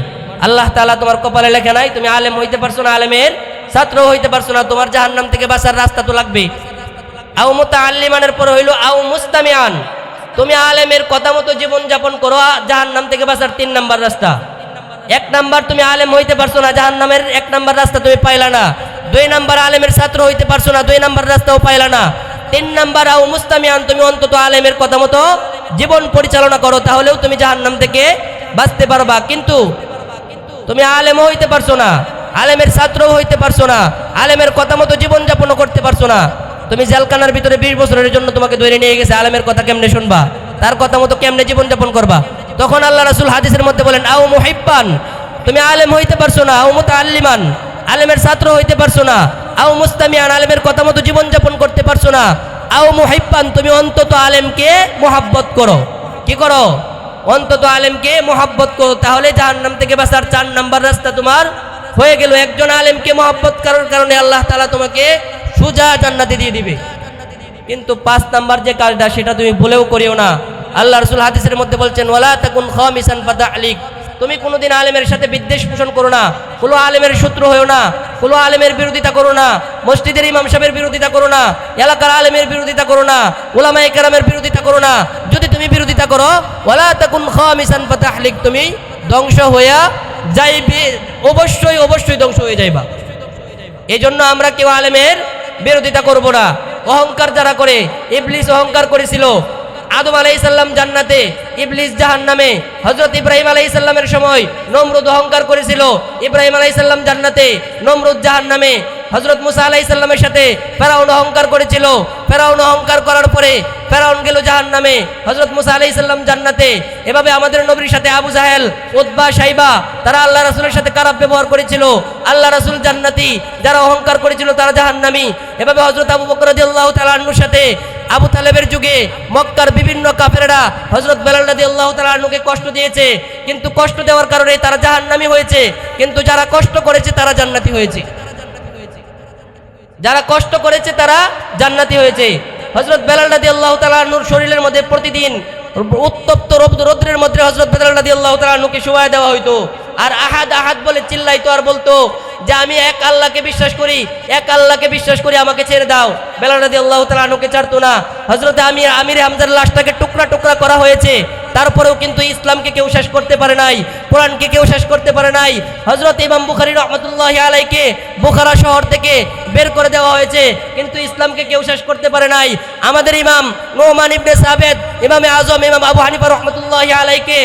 A: আল্লাহ তাআলা তোমার কপালে লেখা নাই, তুমি আলেম হইতে পারছো না, আলেমের ছাত্র হইতে পারছো না, তোমার জাহান্নাম থেকে বাঁচার রাস্তা তো লাগবে। আও মুতাআল্লিমানের পর হইল আও মুস্তামিআন, তুমি আলেমের কথা মতো জীবন যাপন করো, জাহান্নাম থেকে বাঁচার 3 নাম্বার রাস্তা। 1 নাম্বার তুমি আলেম হইতে পারছো না, জাহান্নামের 1 নাম্বার রাস্তা তুমি পাইলা না। 2 নাম্বার আলেমের ছাত্র হইতে পারছো না, 2 নাম্বার রাস্তাও পাইলা না। তিন নাম্বার আও মুস্তামিয়ান, তুমি অন্তত আলেমের কথা মতো জীবন পরিচালনা করো, তাহলেও তুমি জাহান্নাম থেকে বাঁচতে পারবা। কিন্তু তুমি আলেমও হইতে পারছো না, আলেমের ছাত্রও হইতে পারছো না, আলেমের কথা মতো জীবন যাপনও করতে পারছো না। তুমি জেলখানার ভিতরে 20 বছরের জন্য তোমাকে ধরে নিয়ে গেছে, আলেমের কথা কেমনে শুনবা, তার কথা মতো কেমনে জীবন যাপন করবা? তখন আল্লাহ রাসূল হাদিসের মধ্যে বলেন আও মুহিব্বান, তুমি আলেম হইতে পারছো না, আও মুতাআল্লিমান, আলেমের ছাত্র হইতে পারছো না, আও মুস্তামিয়ান, আলেমের কথা মতো জীবন যাপন করতে পারছো না, আও মুহিব্বান, তুমি অন্তত আলেমকে মুহাব্বত করো। কি করো? অন্তত আলেমকে মুহাব্বত করো, তাহলে জাহান্নাম থেকে বাঁচার 4 নাম্বার রাস্তা তোমার হয়ে গেল। একজন আলেমকে মুহাব্বত করার কারণে আল্লাহ তাআলা তোমাকে সোজা জান্নাতে দিয়ে দিবে। কিন্তু 5 নাম্বার যে কাজটা, সেটা তুমি ভুলেও করিও না। আল্লাহ রাসূল হাদিসের মধ্যে বলছেন ওয়ালা তাকুন খামিসান ফাতাহলিক, তুমি কোনোদিন আলেমের সাথে বিদ্বেষ পোষণ করো না, কোনো আলেমের শত্রু হয়েও না, কোনো আলেমের বিরোধিতা করো না, মসজিদের ইমাম সাহেবের বিরোধিতা করো না, এলাকার আলেমের বিরোধিতা করো না, উলামায়ে কেরামের বিরোধিতা করো না। যদি তুমি বিরোধিতা করো, ওয়ালা তাকুন খামিসান ফাতাহলিক, তুমি ধ্বংস হইয়া যাইবে, অবশ্যই অবশ্যই ধ্বংস হয়ে যাইবা। এই জন্য আমরা কেউ আলেমের বিরোধিতা করব না। অহংকার যারা করে, ইবলিস অহংকার করেছিল, আদম আলাইহিস সালাম জান্নাতে, ইবলিস জাহান্নামে। হযরত ইব্রাহিম আলাইহিস সালামের সময় নমরুদ অহংকার করেছিল, ইব্রাহিম আলাইহিস সালাম জান্নাতে, নমরুদ জাহান্নামে। হযরত মুসা আলাইহিস সালামের সাথে ফেরাউন অহংকার করেছিল, ফেরাউন অহংকার করার পরে ফেরাউন গেল জাহান্নামে, হযরত মুসা আলাইহিস সালাম জান্নাতে। এভাবে আমাদের নবীর সাথে আবু জাহেল, উতবা, শাইবা, তারা আল্লাহ রাসূলের সাথে খারাপ ব্যবহার করেছিল, আল্লাহ রাসূল জান্নাতি, যারা অহংকার করেছিল তারা জাহান্নামী। এভাবে হযরত আবু বকর রাদিয়াল্লাহু তাআলা আনহুর সাথে আবু তালেবের যুগে মক্কার বিভিন্ন কাফেররা হযরত বেলাল রাদিয়াল্লাহু তাআলা আনহুকে কষ্ট দিয়েছে, কিন্তু কষ্ট দেওয়ার কারণে তারা জাহান্নামী হয়েছে। কিন্তু যারা কষ্ট করেছে তারা জান্নাতি হয়েছে, যারা কষ্ট করেছে তারা জান্নাতি হয়েছে। হযরত বেলাল রাদিয়াল্লাহু তাআলা আনহুর শরীরের মধ্যে প্রতিদিন উত্তপ্ত রৌদ্রের মধ্যে হযরত বেলাল রাদিয়াল্লাহু তাআলা আনহুকে শোয়ায় দেওয়া হইতো, আর আহাদ আহাদ বলে চিল্লাইতো আর বলতো যে আমি এক আল্লাহকে বিশ্বাস করি, এক আল্লাহকে বিশ্বাস করি, আমাকে ছেড়ে দাও। বেলাল রাদিয়াল্লাহু তাআলা আনহুকে ছাড়তো না। হযরত আমির হামজার লাশটাকে টুকরা টুকরা করা হয়েছে, তারপরেও কিন্তু ইসলামকে কেউ শেষ করতে পারে নাই, কোরআনকে কেউ শেষ করতে পারে নাই। হযরত ইমাম বুখারী রাহমাতুল্লাহি আলাইহিকে বুখারা শহর থেকে বের করে দেওয়া হয়েছে, কিন্তু ইসলামকে কেউ শেষ করতে পারে নাই। আমাদের ইমাম নুমান ইবনে সাবেদ, ইমামে আজম ইমাম আবু হানিফা রাহমাতুল্লাহি আলাইহিকে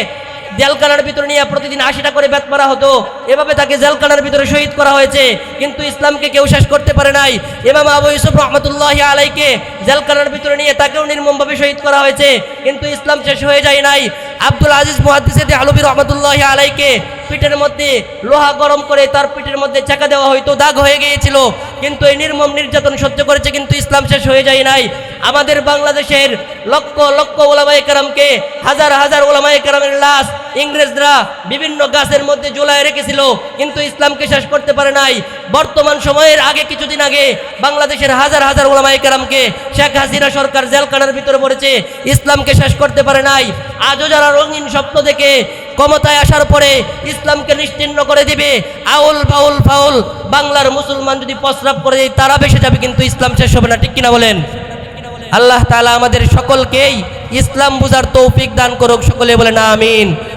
A: জেলখানার ভিতরে নিয়ে প্রতিদিন 80টা করে বেত মারা হতো, এভাবে তাকে জেলখানার ভিতরে শহীদ করা হয়েছে, কিন্তু ইসলামকে কেউ শেষ করতে পারে নাই। ইমাম আবু ইউসুফ রাহমাতুল্লাহি আলাইহিকে জেলখানার ভিতরে নিয়ে তাকেও নির্মমভাবে শহীদ করা হয়েছে, কিন্তু ইসলাম শেষ হয়ে যায় নাই। আব্দুল আজিজ মুহাদ্দিসে দেহলভী রাহমাতুল্লাহি আলাইহিকে পিঠের মধ্যে লোহা গরম করে তার পিঠের মধ্যে চাকা দেওয়া হয়তো, দাগ হয়ে গিয়েছিল, কিন্তু এই নির্মম নির্যাতন সহ্য করেছে, কিন্তু ইসলাম শেষ হয়ে যায় নাই। আমাদের বাংলাদেশের লক্ষ লক্ষ ওলামায়ে কেরামকে, হাজার হাজার ওলামায়ে কেরামের লাশ ইংরেজরা বিভিন্ন গাছের মধ্যে ঝুলায় রেখেছিল, কিন্তু ইসলামকে শেষ করতে পারে নাই। বর্তমান সময়ের আগে কিছুদিন আগে বাংলাদেশের হাজার হাজার ওলামায়ে কেরামকে শেখ হাসিনা সরকার জেলখানার ভিতরে পড়েছে, ইসলামকে শেষ করতে পারে নাই। আজও যারা রঙিন স্বপ্ন দেখে ক্ষমতায় আসার পরে ইসলামকে নিশ্চিহ্ন করে দিবে, আউল বাউল ফাউল বাংলার মুসলমান যদি প্রস্রাব করে দেয় তারা বেঁচে যাবে, কিন্তু ইসলাম শেষ হবে না। ঠিক কিনা বলেন? আল্লাহ তাআলা আমাদের সকলকেই ইসলাম বুঝার তৌফিক দান করুক, সকলে বলেন আমিন।